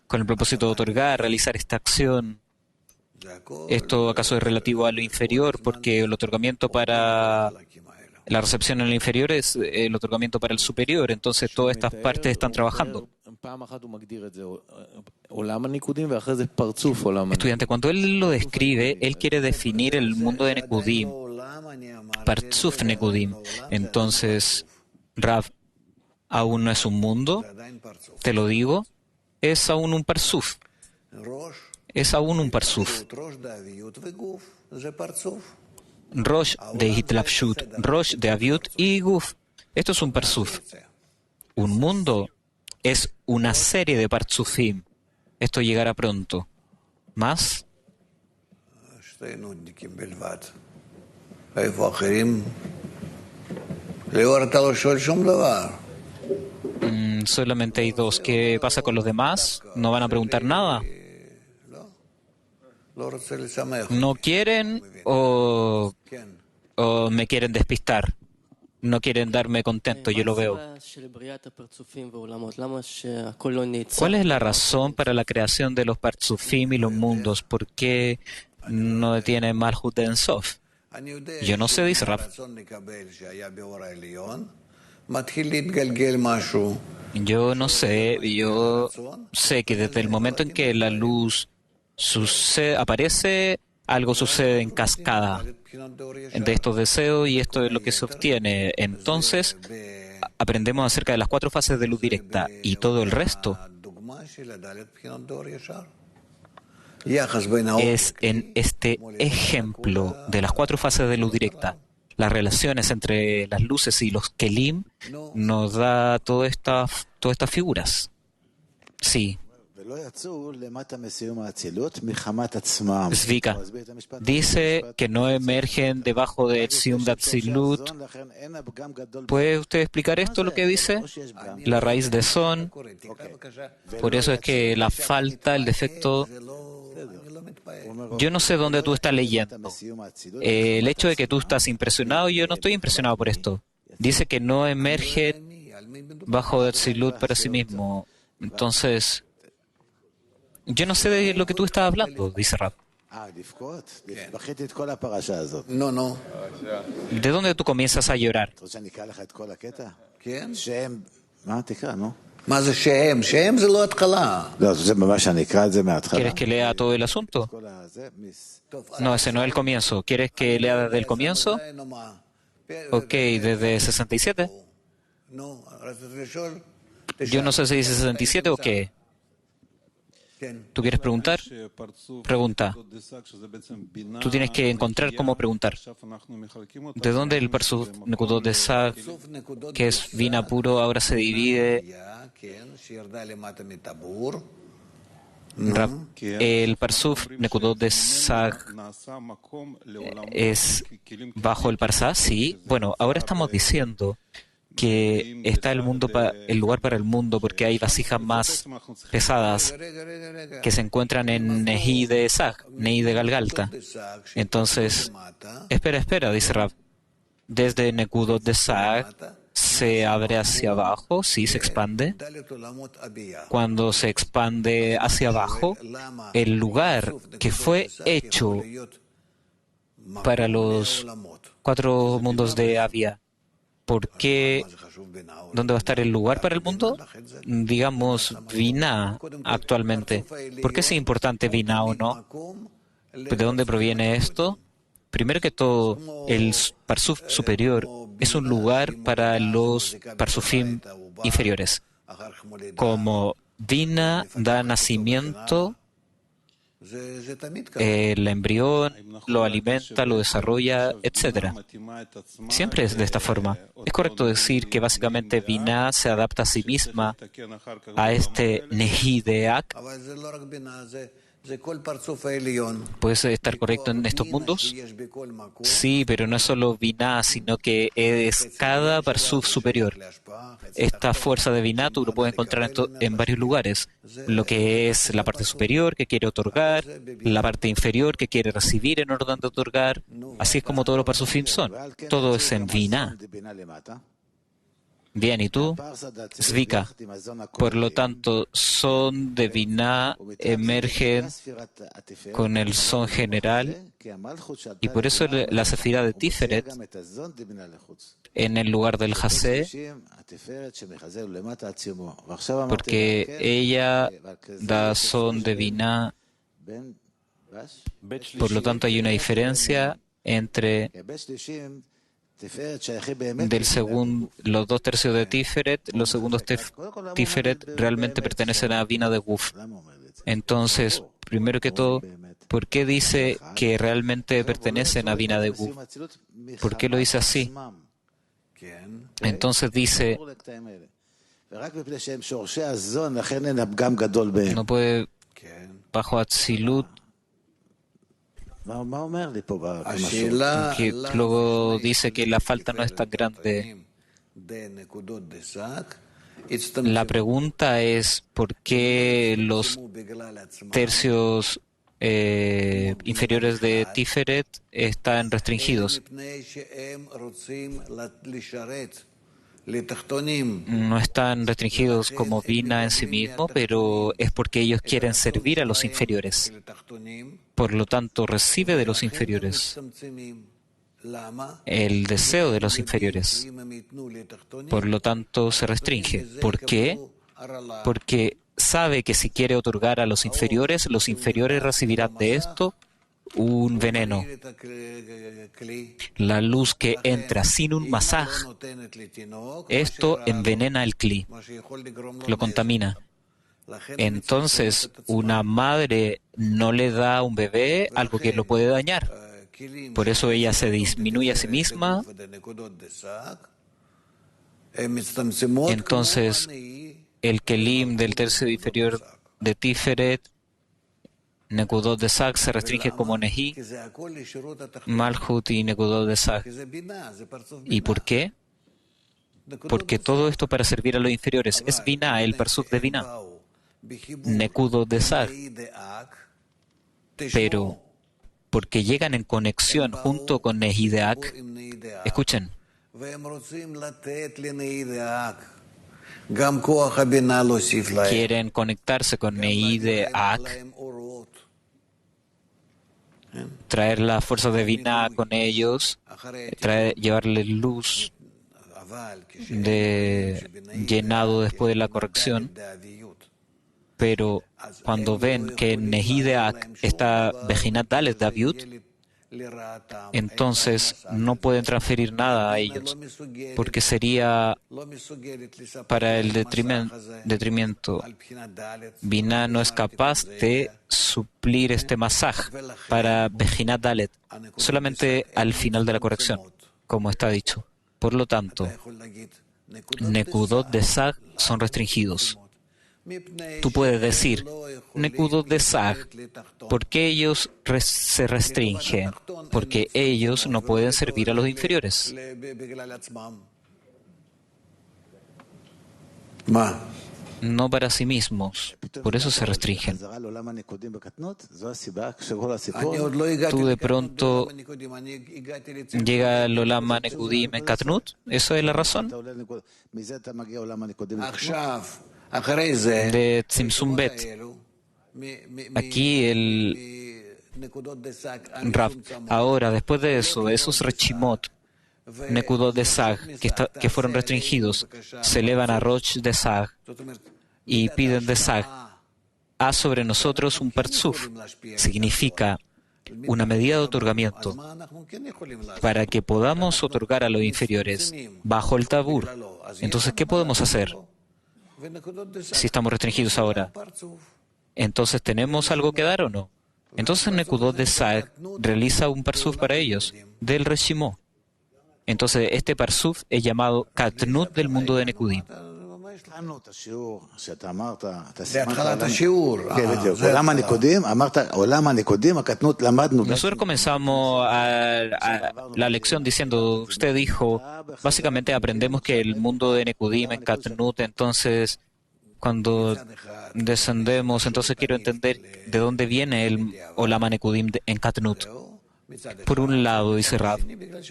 con el propósito de otorgar, realizar esta acción. ¿Esto acaso es relativo a lo inferior? Porque el otorgamiento para la recepción en lo inferior es el otorgamiento para el superior. Entonces todas estas partes están trabajando. Estudiante, cuando él lo describe, él quiere definir el mundo de Nekudim, Parsuf Nekudim. Entonces, Rav, aún no es un mundo, te lo digo, es aún un Parsuf. Es aún un Parsuf. Rosh de Hitlapshut, Rosh de Aviut y Guf. Esto es un Parsuf. Un mundo es una serie de Parsufim. Esto llegará pronto. ¿Más? Solamente hay 2. ¿Qué pasa con los demás? ¿No van a preguntar nada? ¿No quieren o me quieren despistar? No quieren darme contento, yo lo veo. ¿Cuál es la razón para la creación de los Parsufim y los mundos? ¿Por qué no tiene Malhut de Ensof? Yo no sé, dice Rav. Yo no sé, yo sé que desde el momento en que la luz aparece, algo sucede en cascada de estos deseos y esto es lo que se obtiene. Entonces, aprendemos acerca de las 4 fases de luz directa y todo el resto es en este ejemplo de las 4 fases de luz directa. Las relaciones entre las luces y los kelim nos da todas estas figuras. Sí. Zvika dice que no emergen debajo del Sium de Atzilut. ¿Puede usted explicar esto, lo que dice? La raíz de son. Por eso es que la falta, el defecto. Yo no sé dónde tú estás leyendo. El hecho de que tú estás impresionado, yo no estoy impresionado por esto. Dice que no emerge bajo Atzilut para sí mismo. Entonces, yo no sé de lo que tú estás hablando, dice Rav. No. ¿De dónde tú comienzas a llorar? ¿Quieres que lea todo el asunto? No, ese no es el comienzo. ¿Quieres que lea desde el comienzo? Ok, desde 67. Yo no sé si dice 67 o qué. ¿Tú quieres preguntar? Pregunta. Tú tienes que encontrar cómo preguntar. ¿De dónde el Parsuf Nekudot de Sag, que es Vina puro, ahora se divide? El Parsuf Nekudot de Sag es bajo el Parsá, sí. Bueno, ahora estamos diciendo que está el lugar para el mundo porque hay vasijas más pesadas que se encuentran en Nehi de Sag, Nehi de Galgalta. Entonces, espera, dice Rab. Desde Nekudot de Sag se abre hacia abajo, sí, se expande. Cuando se expande hacia abajo, el lugar que fue hecho para los 4 mundos de Avia, ¿por qué? ¿Dónde va a estar el lugar para el mundo? Digamos, Binah actualmente. ¿Por qué es importante Binah o no? ¿De dónde proviene esto? Primero que todo, el Parsuf superior es un lugar para los Parsufim inferiores. Como Binah da nacimiento, el embrión lo alimenta, lo desarrolla, etc. Siempre es de esta forma. Es correcto decir que básicamente Binah se adapta a sí misma a este Nehi de Ak. ¿Puedes estar correcto en estos mundos? Sí, pero no es solo Binah, sino que es cada Parsuf superior. Esta fuerza de Binah tú lo puedes encontrar en varios lugares. Lo que es la parte superior que quiere otorgar, la parte inferior que quiere recibir en orden de otorgar. Así es como todos los Parsufim son. Todo es en Binah. Bien, ¿y tú? Zvika. Por lo tanto, son de Binah emergen con el son general y por eso la sefirá de Tiferet en el lugar del Hasé, porque ella da son de Binah. Por lo tanto, hay una diferencia entre los 2/3 de Tiferet. Los segundos Tiferet realmente pertenecen a Binah de Guf. Entonces, primero que todo, ¿por qué dice que realmente pertenecen a Binah de Guf? ¿Por qué lo dice así? Entonces dice, no puede bajo Atzilut, que luego dice que la falta no es tan grande. La pregunta es ¿por qué los tercios inferiores de Tiferet están restringidos? No están restringidos como Binah en sí mismo, pero es porque ellos quieren servir a los inferiores. Por lo tanto, recibe de los inferiores el deseo de los inferiores. Por lo tanto, se restringe. ¿Por qué? Porque sabe que si quiere otorgar a los inferiores recibirán de esto un veneno. La luz que entra sin un masaj, esto envenena el kli, lo contamina. Entonces, una madre no le da a un bebé algo que lo puede dañar. Por eso ella se disminuye a sí misma. Entonces, el kelim del tercio inferior de Tiferet, Nekudot de Sag, se restringe como Nehi, Malhut y Nekudot de Sag. ¿Y por qué? Porque todo esto para servir a los inferiores. Es Binah, el Parsuf de Binah. Nekudot de Sag. Pero porque llegan en conexión junto con Nehi de Ak, escuchen, quieren conectarse con Nehi de Ak, traer la fuerza de Binah con ellos, llevarles luz llenado después de la corrección. Pero cuando ven que en Nehi de Ak está Bejinat Dalet de Aviut, entonces no pueden transferir nada a ellos, porque sería para el detrimento. Binah no es capaz de suplir este masaj para Bejinat Dalet, solamente al final de la corrección, como está dicho. Por lo tanto, Nekudot de Sag son restringidos. Tú puedes decir, Nekudot de Sag, ¿por qué ellos se restringen? Porque ellos no pueden servir a los inferiores. No para sí mismos. Por eso se restringen. Tú de pronto llega al Olam HaNekudim en Katnut. ¿Eso es la razón? De Tzimtzum Bet. Aquí el Rav. Ahora, después de eso, esos Rechimot, Nekudot de Sag, que fueron restringidos, se elevan a Rosh de Sag y piden de Sag, haz sobre nosotros un Parzuf. Significa una medida de otorgamiento para que podamos otorgar a los inferiores bajo el tabur. Entonces, ¿qué podemos hacer si estamos restringidos ahora? Entonces, ¿tenemos algo que dar o no? Entonces, Nekudot de Sag realiza un Parzuf para ellos, del Reshimó. Entonces, este Parzuf es llamado Katnut del mundo de Nekudim. Nosotros comenzamos la lección diciendo, usted dijo, básicamente aprendemos que el mundo de Nekudim es Katnut, entonces cuando descendemos, entonces quiero entender de dónde viene el Olam HaNekudim en Katnut. Por un lado, dice Rav,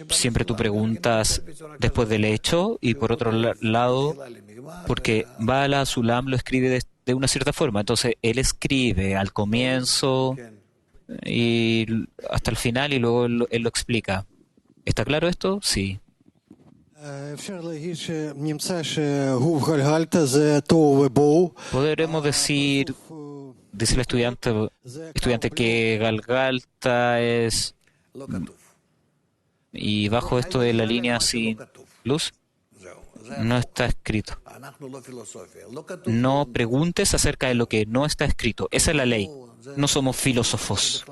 siempre tú preguntas después del hecho, y por otro lado, porque Bala Sulam lo escribe de una cierta forma. Entonces, él escribe al comienzo y hasta el final, y luego él lo explica. ¿Está claro esto? Sí. Podremos decir, dice el estudiante que Galgalta es... Y bajo esto de la línea sin luz, no está escrito. No preguntes acerca de lo que no está escrito. Esa es la ley. No somos filósofos.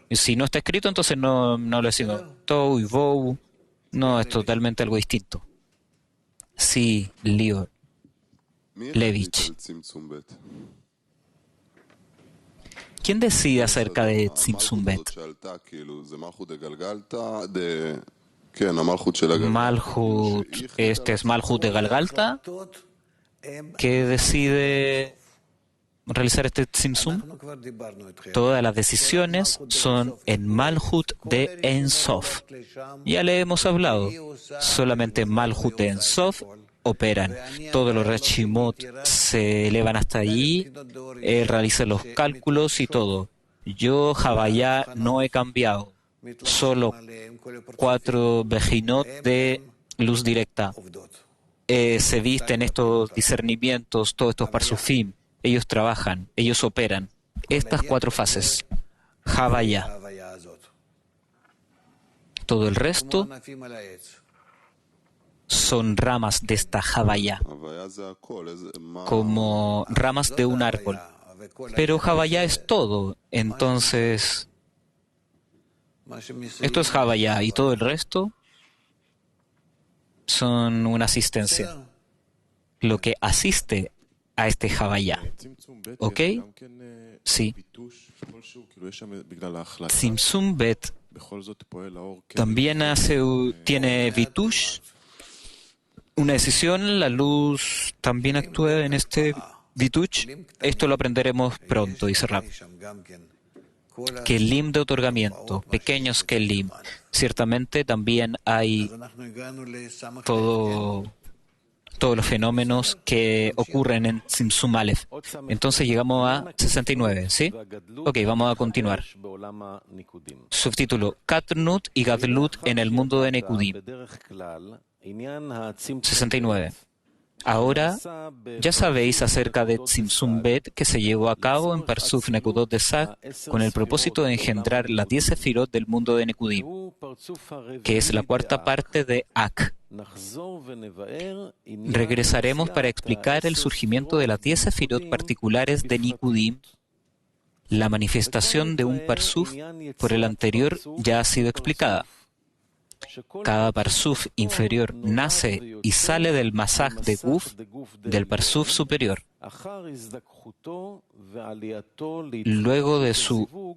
Y si no está escrito, entonces no lo decimos. Tou y Vou. No, es totalmente algo distinto. Sí, Lior Levich. ¿Quién decide acerca de Tzimtzum Bet? Malhut, este es Malhut de Galgalta, que decide realizar este Tzimtzum. Todas las decisiones son en Malhut de En Sof. Ya le hemos hablado. Solamente Malhut de En Sof operan. Todos los Reshimot se elevan hasta allí, él realiza los cálculos y todo. Yo, Havaya, no he cambiado. Solo 4 Bejinot de luz directa. Se visten estos discernimientos, todos estos Parsufim. Ellos trabajan, ellos operan. Estas 4 fases. Havaya. Todo el resto son ramas de esta Havaya, como ramas de un árbol. Pero Havaya es todo. Entonces, esto es Havaya y todo el resto son una asistencia. Lo que asiste a este Havaya. ¿Ok? Sí. Tzimtzum Bet también tiene Vitush. Una decisión, la luz también actúa en este Vitush. Esto lo aprenderemos pronto, dice Rab. Kelim de otorgamiento, pequeños Kelim. Ciertamente también hay todos los fenómenos que ocurren en Tzimtzum Aleph. Entonces llegamos a 69, ¿sí? Ok, vamos a continuar. Subtítulo: Katnut y Gadlut en el mundo de Nekudim. 69. Ahora ya sabéis acerca de Tzimtzum Bet que se llevó a cabo en Parsuf Nekudot de Sag con el propósito de engendrar las 10 sefirot del mundo de Nekudim, que es la cuarta parte de Ak. Regresaremos para explicar el surgimiento de las 10 sefirot particulares de Nikudim. La manifestación de un Parsuf por el anterior ya ha sido explicada. Cada Parsuf inferior nace y sale del Masaj de Guf del Parsuf superior. Luego de su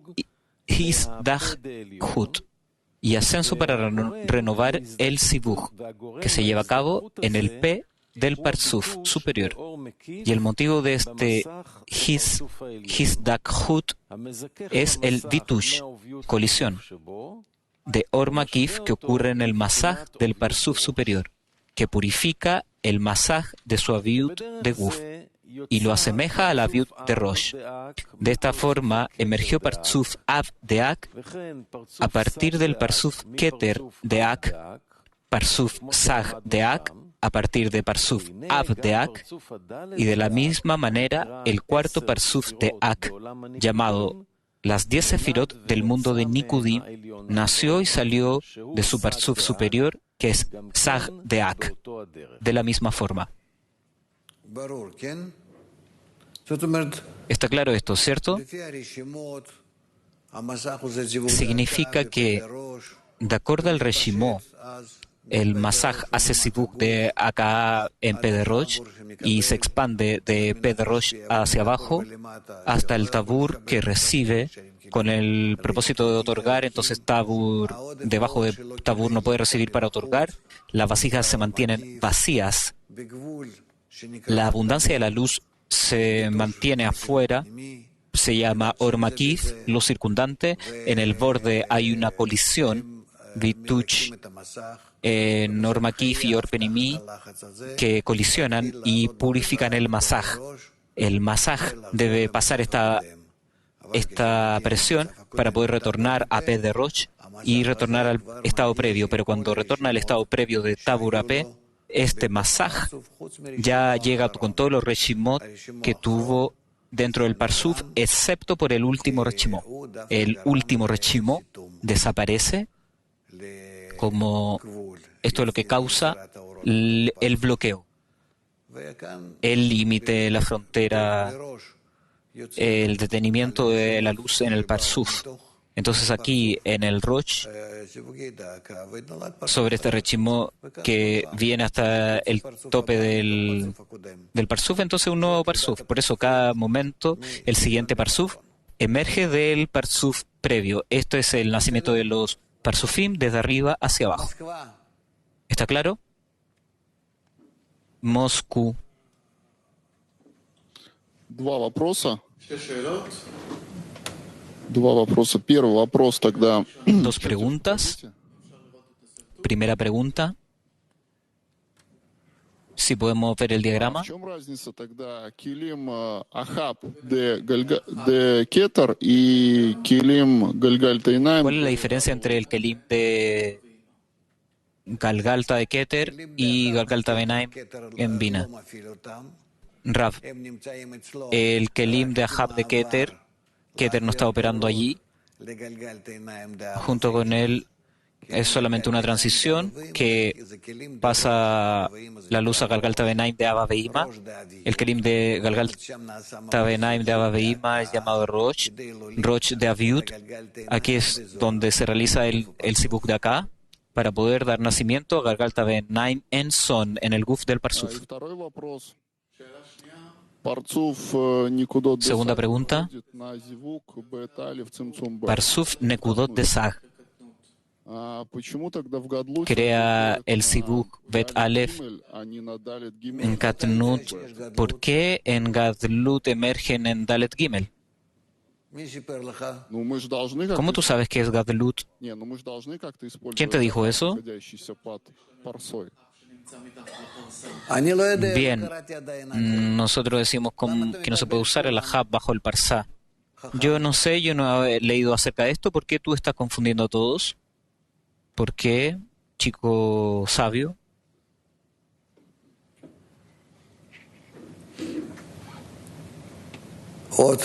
Hisdakhut y ascenso para renovar el Sibug, que se lleva a cabo en el P del Parsuf superior. Y el motivo de este Hisdakhut es el Vitush, colisión, de Or Makif que ocurre en el Masaj del Parsuf superior, que purifica el Masaj de su Aviut de Guf y lo asemeja a la Aviut de Rosh. De esta forma emergió Parsuf Av de Ak a partir del Parsuf Keter de Ak, Parsuf Sag de Ak a partir de Parsuf Av de Ak, y de la misma manera el cuarto Parsuf de Ak, llamado las 10 sefirot del mundo de Nikudim, nació y salió de su Parsuf superior, que es Sag de Ak, de la misma forma. ¿Está claro esto, cierto? Significa que, de acuerdo al Reshimó, el Masaj hace Sibuk de Aka en P de Rosh y se expande de P de Rosh hacia abajo hasta el Tabur que recibe con el propósito de otorgar. Entonces Tabur, debajo de Tabur no puede recibir para otorgar. Las vasijas se mantienen vacías. La abundancia de la luz se mantiene afuera. Se llama Or Makif, luz circundante. En el borde hay una colisión, Vituch, en Or Makif y Or Penimi, que colisionan y purifican el Masaj. El Masaj debe pasar esta presión para poder retornar a P de Rosh y retornar al estado previo. Pero cuando retorna al estado previo de Tabur a P, este Masaj ya llega con todos los Reshimot que tuvo dentro del Parsuf, excepto por el último Reshimó. El último Reshimó desaparece, como esto es lo que causa el bloqueo, el límite, la frontera, el detenimiento de la luz en el Parsuf. Entonces aquí en el Rosh, sobre este Reshimó que viene hasta el tope del Parsuf, entonces un nuevo Parsuf. Por eso cada momento el siguiente Parsuf emerge del Parsuf previo. Esto es el nacimiento de los Parsufim desde arriba hacia abajo. ¿Está claro? Moscú. Два вопроса. Первый вопрос тогда. Dos preguntas. Primera pregunta. Si podemos ver el diagrama. В чем разница тогда Килим Ахаб де Кетер и Килим Гальгальтайнаим? ¿Cuál es la diferencia entre el Kelim de Galgalta de Keter y Galgalta Benaim en Bina? Rav, el Kelim de Ahab de Keter no está operando allí. Junto con él es solamente una transición que pasa la luz a Galgalta Benaim de Abba Beima. El Kelim de Galgalta Benaim de Abba Beima es llamado Rosh de Aviut. Aquí es donde se realiza el Sibuk de acá, para poder dar nacimiento a Galgalta Benaim en Son, en el Guf del Parsuf. Segunda pregunta. Parsuf Nekudot de Sag crea el Sibuk Bet Aleph en Katnut. ¿Por qué en Gadlut emergen en Dalet Gimel? ¿Cómo tú sabes que es Gadlut? ¿Quién te dijo eso? Bien, nosotros decimos que no se puede usar el Ahab bajo el Parsá. Yo no sé, yo no he leído acerca de esto. ¿Por qué tú estás confundiendo a todos? ¿Por qué, chico sabio? Ot.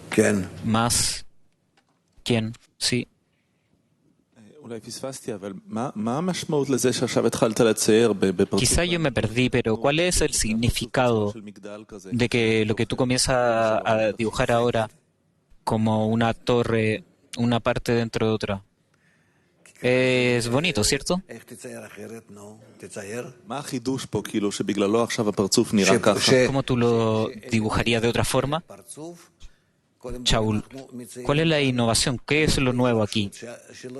Ken. Más. ¿Quién? Sí. Quizá yo me perdí, pero ¿cuál es el significado de que lo que tú comienzas a dibujar ahora como una torre, una parte dentro de otra? Es bonito, ¿cierto? ¿Cómo tú lo dibujarías de otra forma? Shaul, ¿cuál es la innovación? ¿Qué es lo nuevo aquí?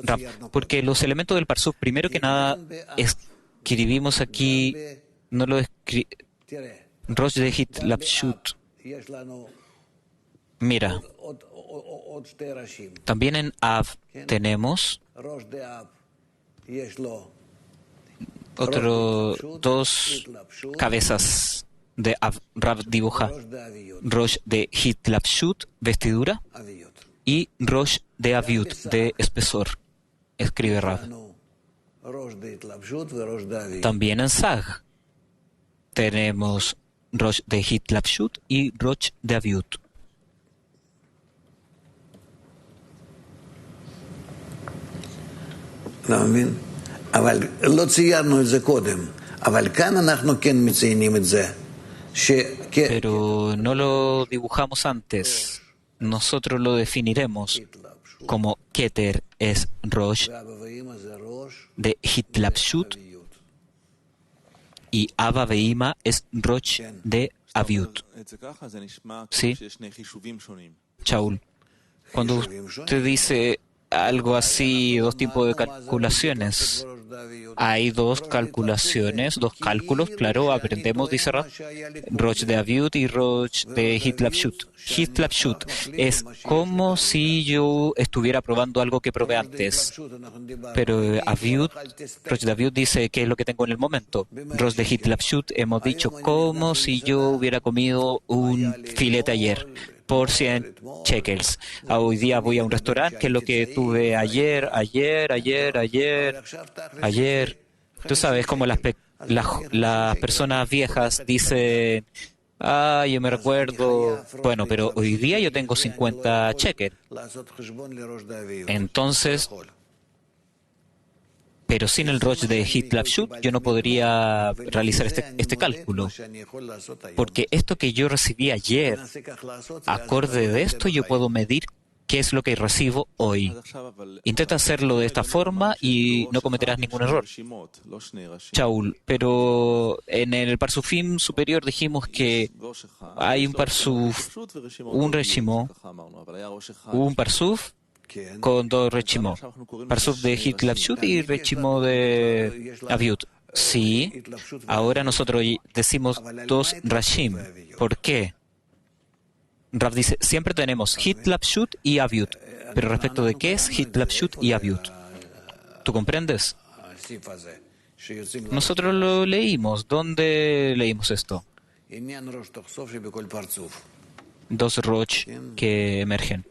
Rav, porque los elementos del Parsuf, primero que nada, escribimos aquí, no lo escribimos, Rosh de Hit Lapshut. Mira, también en Av tenemos dos cabezas de Av. Rav dibuja Rosh de Hitlapshut, vestidura, y Rosh de Aviut, de espesor, escribe Rav. También en Sag tenemos Rosh de Hitlapshut y Rosh de Aviut. לא מבין? אבל לא ציירנו את זה קודם. אבל כאן אנחנו כן מציינים את זה. Pero no lo dibujamos antes. Nosotros lo definiremos como Keter es Rosh de Hitlapshut y Abba Veima es Rosh de Aviut. ¿Sí? Shaul, cuando usted dice algo así, dos tipos de calculaciones. Hay dos calculaciones, dos cálculos, claro, aprendemos, dice Rav, Rosh de Aviut y Rosh de Hitlapshut. Hitlapshut es como si yo estuviera probando algo que probé antes. Pero Aviut, Rosh de Aviut dice qué es lo que tengo en el momento. Rosh de Hitlapshut hemos dicho como si yo hubiera comido un filete ayer por 100 shekels. Hoy día voy a un restaurante, que es lo que tuve ayer. Tú sabes cómo las personas viejas dicen, yo me recuerdo, bueno, pero hoy día yo tengo 50 shekels. Entonces, pero sin el Rosh de Hitlapshut yo no podría realizar este cálculo. Porque esto que yo recibí ayer, acorde de esto yo puedo medir qué es lo que recibo hoy. Intenta hacerlo de esta forma y no cometerás ningún error. Shaul, pero en el Parsufim superior dijimos que hay un Parsuf, un Reshimó, un Parsuf con dos Reshimó. Parsuf de Hitlapshut y Reshimó de Aviut. Sí, ahora nosotros decimos dos Rashim. ¿Por qué? Rav dice, siempre tenemos Hitlapshut y Aviut. Pero respecto de qué es Hitlapshut y Aviut, ¿tú comprendes? Nosotros lo leímos. ¿Dónde leímos esto? Dos Rosh que emergen.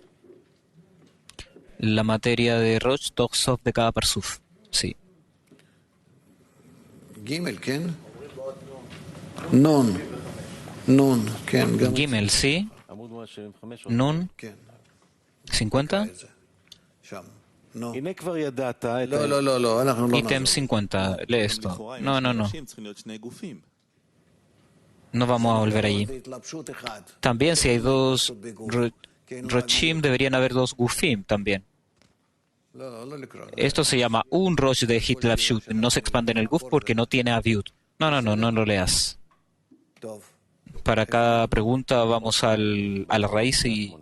La materia de Rosh Toxov de cada Parsuf. Sí. Gimel, sí. Nun. 50. Ítem 50. Lee esto. No. No vamos a volver allí. También si hay dos Roshim, deberían haber dos Gufim también. Esto se llama un Rosh de Hitlapshut. No se expande en el Guf porque no tiene Aviut. No lo leas. Para cada pregunta vamos a la raíz y...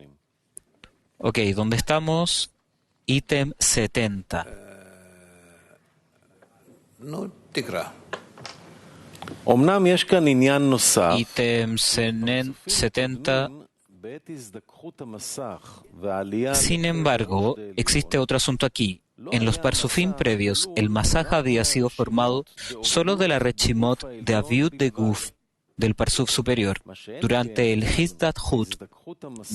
Ok, ¿dónde estamos? Ítem 70. Ítem 70. Sin embargo, existe otro asunto aquí. En los Parsufim previos, el Masaj había sido formado solo de la Reshimot de Aviut de Guf, del Parsuf superior, durante el Hizdat Hut,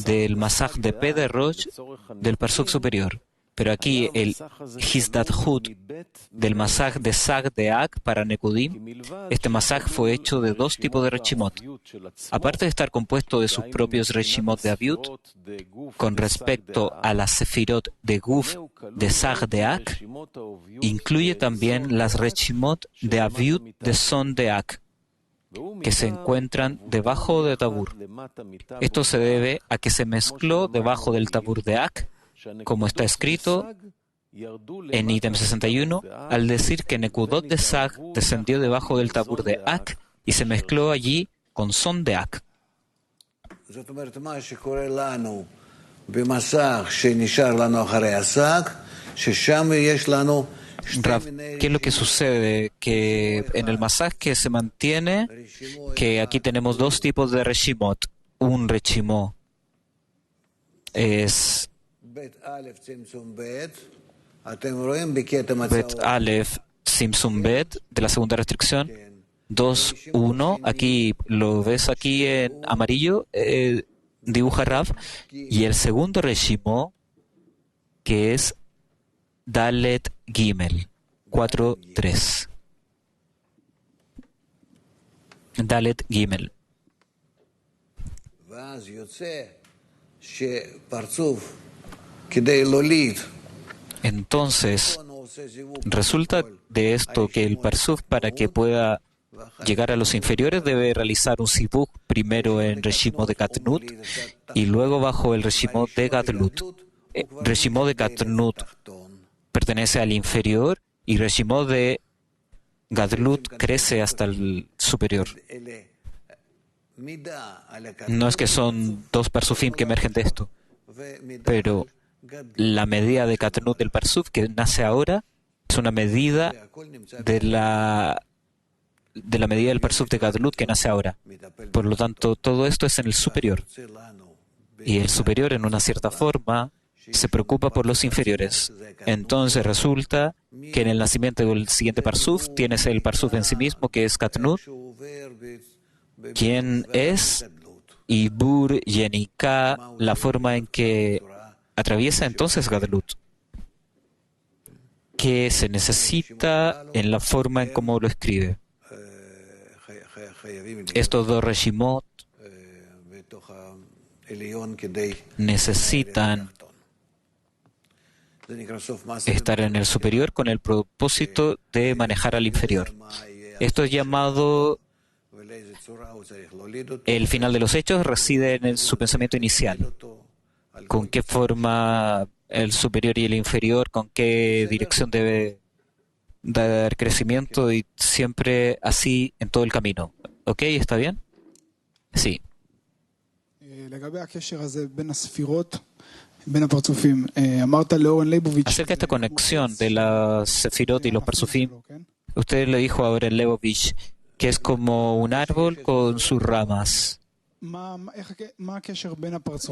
del Masaj de P de Rosh, del Parsuf superior. Pero aquí el Hizdadhut del masaj de Sag de Ak para Nekudim, este masaj fue hecho de dos tipos de Reshimot. Aparte de estar compuesto de sus propios Reshimot de Aviut, con respecto a las Sefirot de Guf de Sag de Ak, incluye también las Reshimot de Aviut de Son de Ak, que se encuentran debajo de Tabur. Esto se debe a que se mezcló debajo del Tabur de Ak, como está escrito en ítem 61, al decir que Nekudot de Sag descendió debajo del Tabur de Ak y se mezcló allí con Son de Ak. Rav, ¿qué es lo que sucede? Que en el masaj que se mantiene, que aquí tenemos dos tipos de Reshimot. Un Reshimot es Bet Aleph Simsum Bet de la segunda restricción 2.1. Aquí lo ves aquí en amarillo, dibuja Rav, y el segundo Reshimot que es Dalet Gimel 4.3. Dalet Gimel. Entonces, resulta de esto que el Parsuf, para que pueda llegar a los inferiores, debe realizar un Sibuk primero en Reshimot de Katnut y luego bajo el Reshimot de Gadlut. Reshimot de Katnut pertenece al inferior y Reshimot de Gadlut crece hasta el superior. No es que son dos Parsufim que emergen de esto, pero la medida de Katnut del Parsuf que nace ahora es una medida de la medida del Parsuf de Gadlut que nace ahora. Por lo tanto, todo esto es en el superior. Y el superior, en una cierta forma, se preocupa por los inferiores. Entonces resulta que en el nacimiento del siguiente Parsuf tienes el Parsuf en sí mismo, que es Katnut, quien es Ibur Yenika, la forma en que atraviesa entonces Gadlut, que se necesita en la forma en cómo lo escribe. Estos dos Reshimot necesitan estar en el superior con el propósito de manejar al inferior. Esto es llamado el final de los hechos, reside en su pensamiento inicial. ¿Con qué forma el superior y el inferior, con qué dirección debe dar crecimiento, y siempre así en todo el camino? ¿Ok? ¿Está bien? Sí. Acerca de esta conexión de las Sefirot y los Parsufim, usted le dijo ahora en Leibovich que es como un árbol con sus ramas.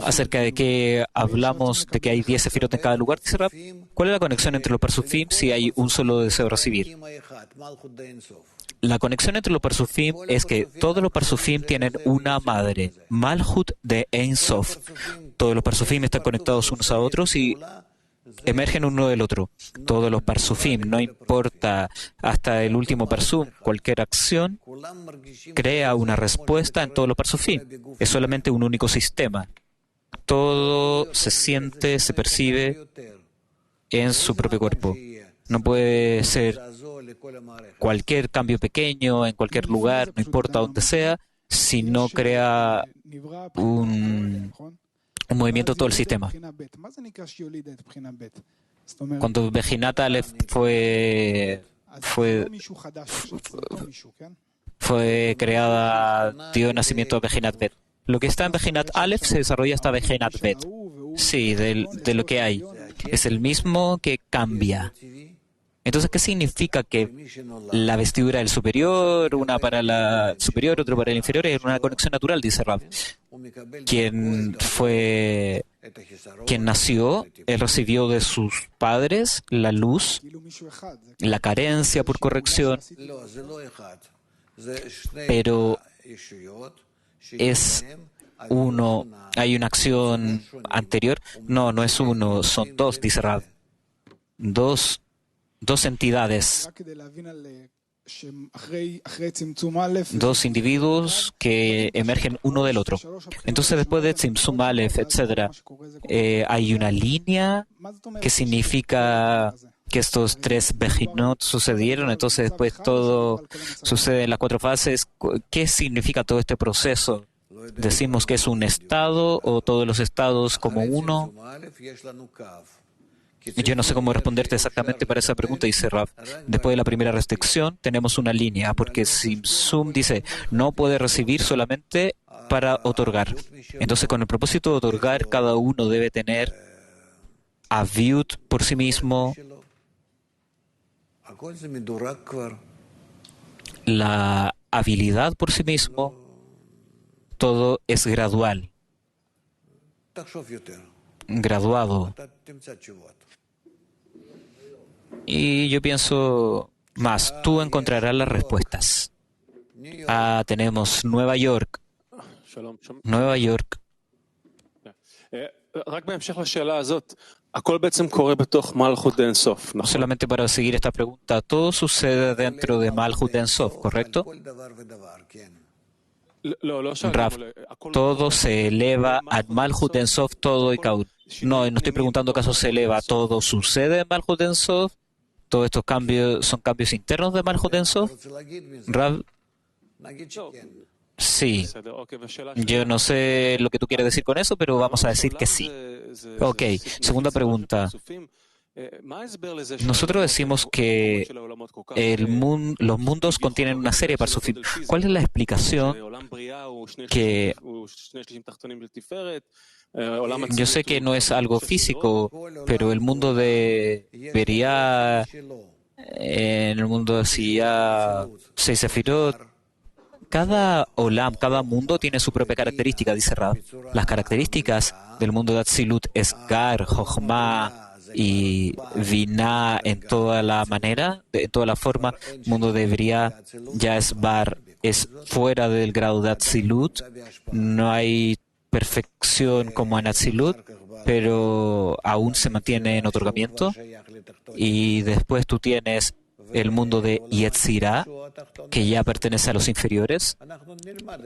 Acerca de que hablamos de que hay 10 Sefirot en cada lugar, dice Rab, ¿cuál es la conexión entre los Parsufim si hay un solo deseo de recibir? La conexión entre los Parsufim es que todos los Parsufim tienen una madre, Malhut de Ein Sof. Todos los Parsufim están conectados unos a otros y emergen uno del otro. Todos los Parsufim, no importa hasta el último Parsuf, cualquier acción crea una respuesta en todos los Parsufim. Es solamente un único sistema. Todo se siente, se percibe en su propio cuerpo. No puede ser cualquier cambio pequeño en cualquier lugar, no importa dónde sea, si no crea un movimiento de todo el sistema. Cuando Bejinat Aleph fue creada, dio nacimiento a Bejinat Bet. Lo que está en Bejinat Aleph se desarrolla hasta Bejinat Bet. Sí, de lo que hay. Es el mismo que cambia. Entonces, ¿qué significa que la vestidura del superior, una para la superior, otra para el inferior, es una conexión natural, dice Rab? Quien nació, él recibió de sus padres la luz, la carencia por corrección, pero es uno, hay una acción anterior. No es uno, son dos, dice Rab. dos entidades, dos individuos que emergen uno del otro. Entonces, después de Tzimtzum Aleph, etc., hay una línea que significa que estos tres Bejinot sucedieron. Entonces, después todo sucede en las cuatro fases. ¿Qué significa todo este proceso? ¿Decimos que es un estado o todos los estados como uno? Yo no sé cómo responderte exactamente para esa pregunta, dice Rav. Después de la primera restricción, tenemos una línea, porque Tzimtzum dice, no puede recibir solamente para otorgar. Entonces, con el propósito de otorgar, cada uno debe tener aviut por sí mismo, la habilidad por sí mismo. Todo es gradual, graduado. Y yo pienso más, tú encontrarás las respuestas. Tenemos Nueva York. Nueva York. Solamente para seguir esta pregunta, todo sucede dentro de Malhut En Sof, ¿correcto? Rav, todo se eleva a Malhut En Sof, todo y Kaud. No estoy preguntando acaso se eleva, todo sucede en Malhut En Sof. Todos estos cambios son cambios internos de Malhut En Sof. Rav, sí. Yo no sé lo que tú quieres decir con eso, pero vamos a decir que sí. Ok, segunda pregunta. Nosotros decimos que los mundos contienen una serie para su fin. ¿Cuál es la explicación que yo sé que no es algo físico, pero el mundo de Beria, en el mundo de Siyah, Seis Sefirot, cada olam, cada mundo tiene su propia característica, dice Rav. Las características del mundo de Atzilut es Gar, Jochma y Binah en toda la manera, de toda la forma. El mundo de Bria ya es Bar, es fuera del grado de Atzilut. No hay perfección como en Atzilut, pero aún se mantiene en otorgamiento. Y después tú tienes el mundo de Yetzirah, que ya pertenece a los inferiores,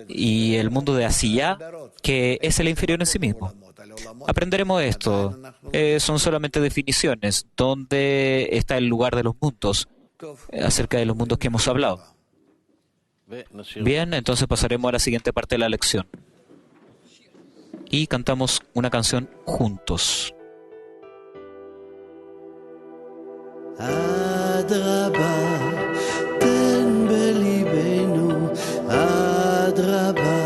y el mundo de Asiyah, que es el inferior en sí mismo. Aprenderemos esto. Son solamente definiciones. ¿Dónde está el lugar de los mundos? Acerca de los mundos que hemos hablado. Bien, entonces pasaremos a la siguiente parte de la lección. Y cantamos una canción juntos. אדרבה, תן בליבנו, אדרבה,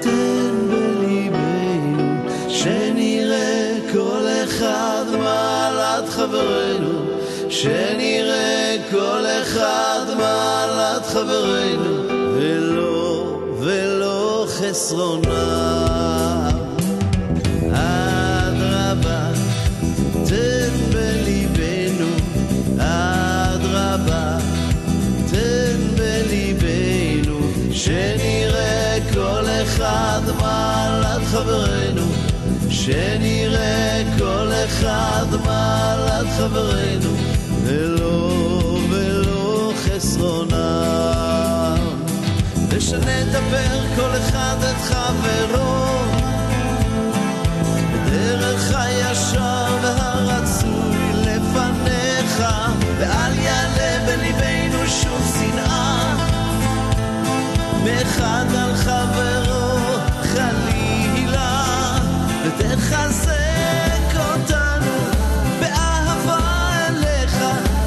תן בליבנו, שנראה כל אחד מעלת חברנו, שנראה כל אחד מעלת חברנו, ולא חסרונה. אדרבה, תן בליבנו, אדרבה, תן בליבנו, שנראה כל אחד מעלת חברנו, שנראה כל אחד מעלת חברנו, ולא חסרונה. ושנדבר כל אחד את חברו, בדרך הישר והרצוי לפניך, ואל יעלה בליבנו שום שנאה, מאחד על חברו חלילה, ותחזק אותנו באהבה אליך,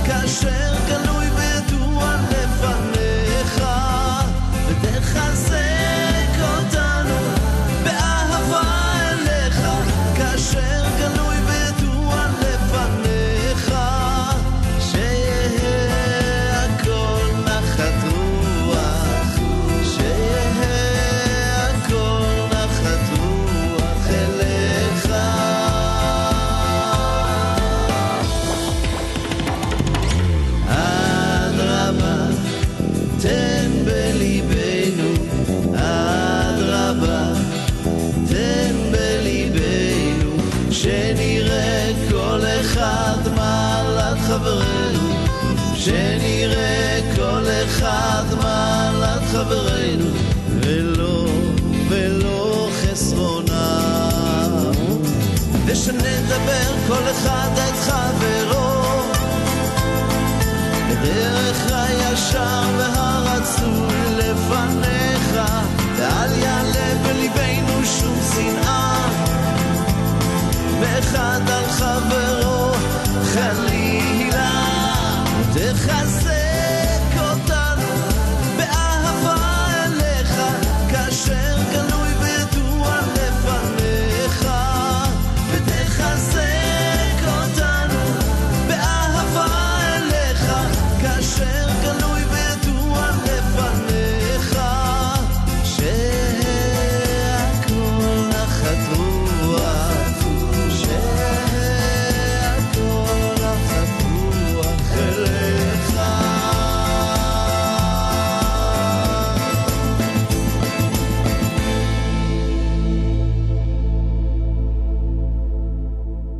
כאשר גלוי וידוע לפניך, ותחזק אותנו באהבה אליך, כאשר גלוי וידוע לפניך, שיהיה הכל נחת רוח, שיהיה הכל נחת רוח אליך. אדרבה, תן בליבנו, אדרבה, תן בליבנו, שנראה כל אחד מעל חברנו, שנראה כל אחד מעלת חברנו, ולא חסרונם. ושנדבר כל אחד את חברו, בדרך הישר והרצוי,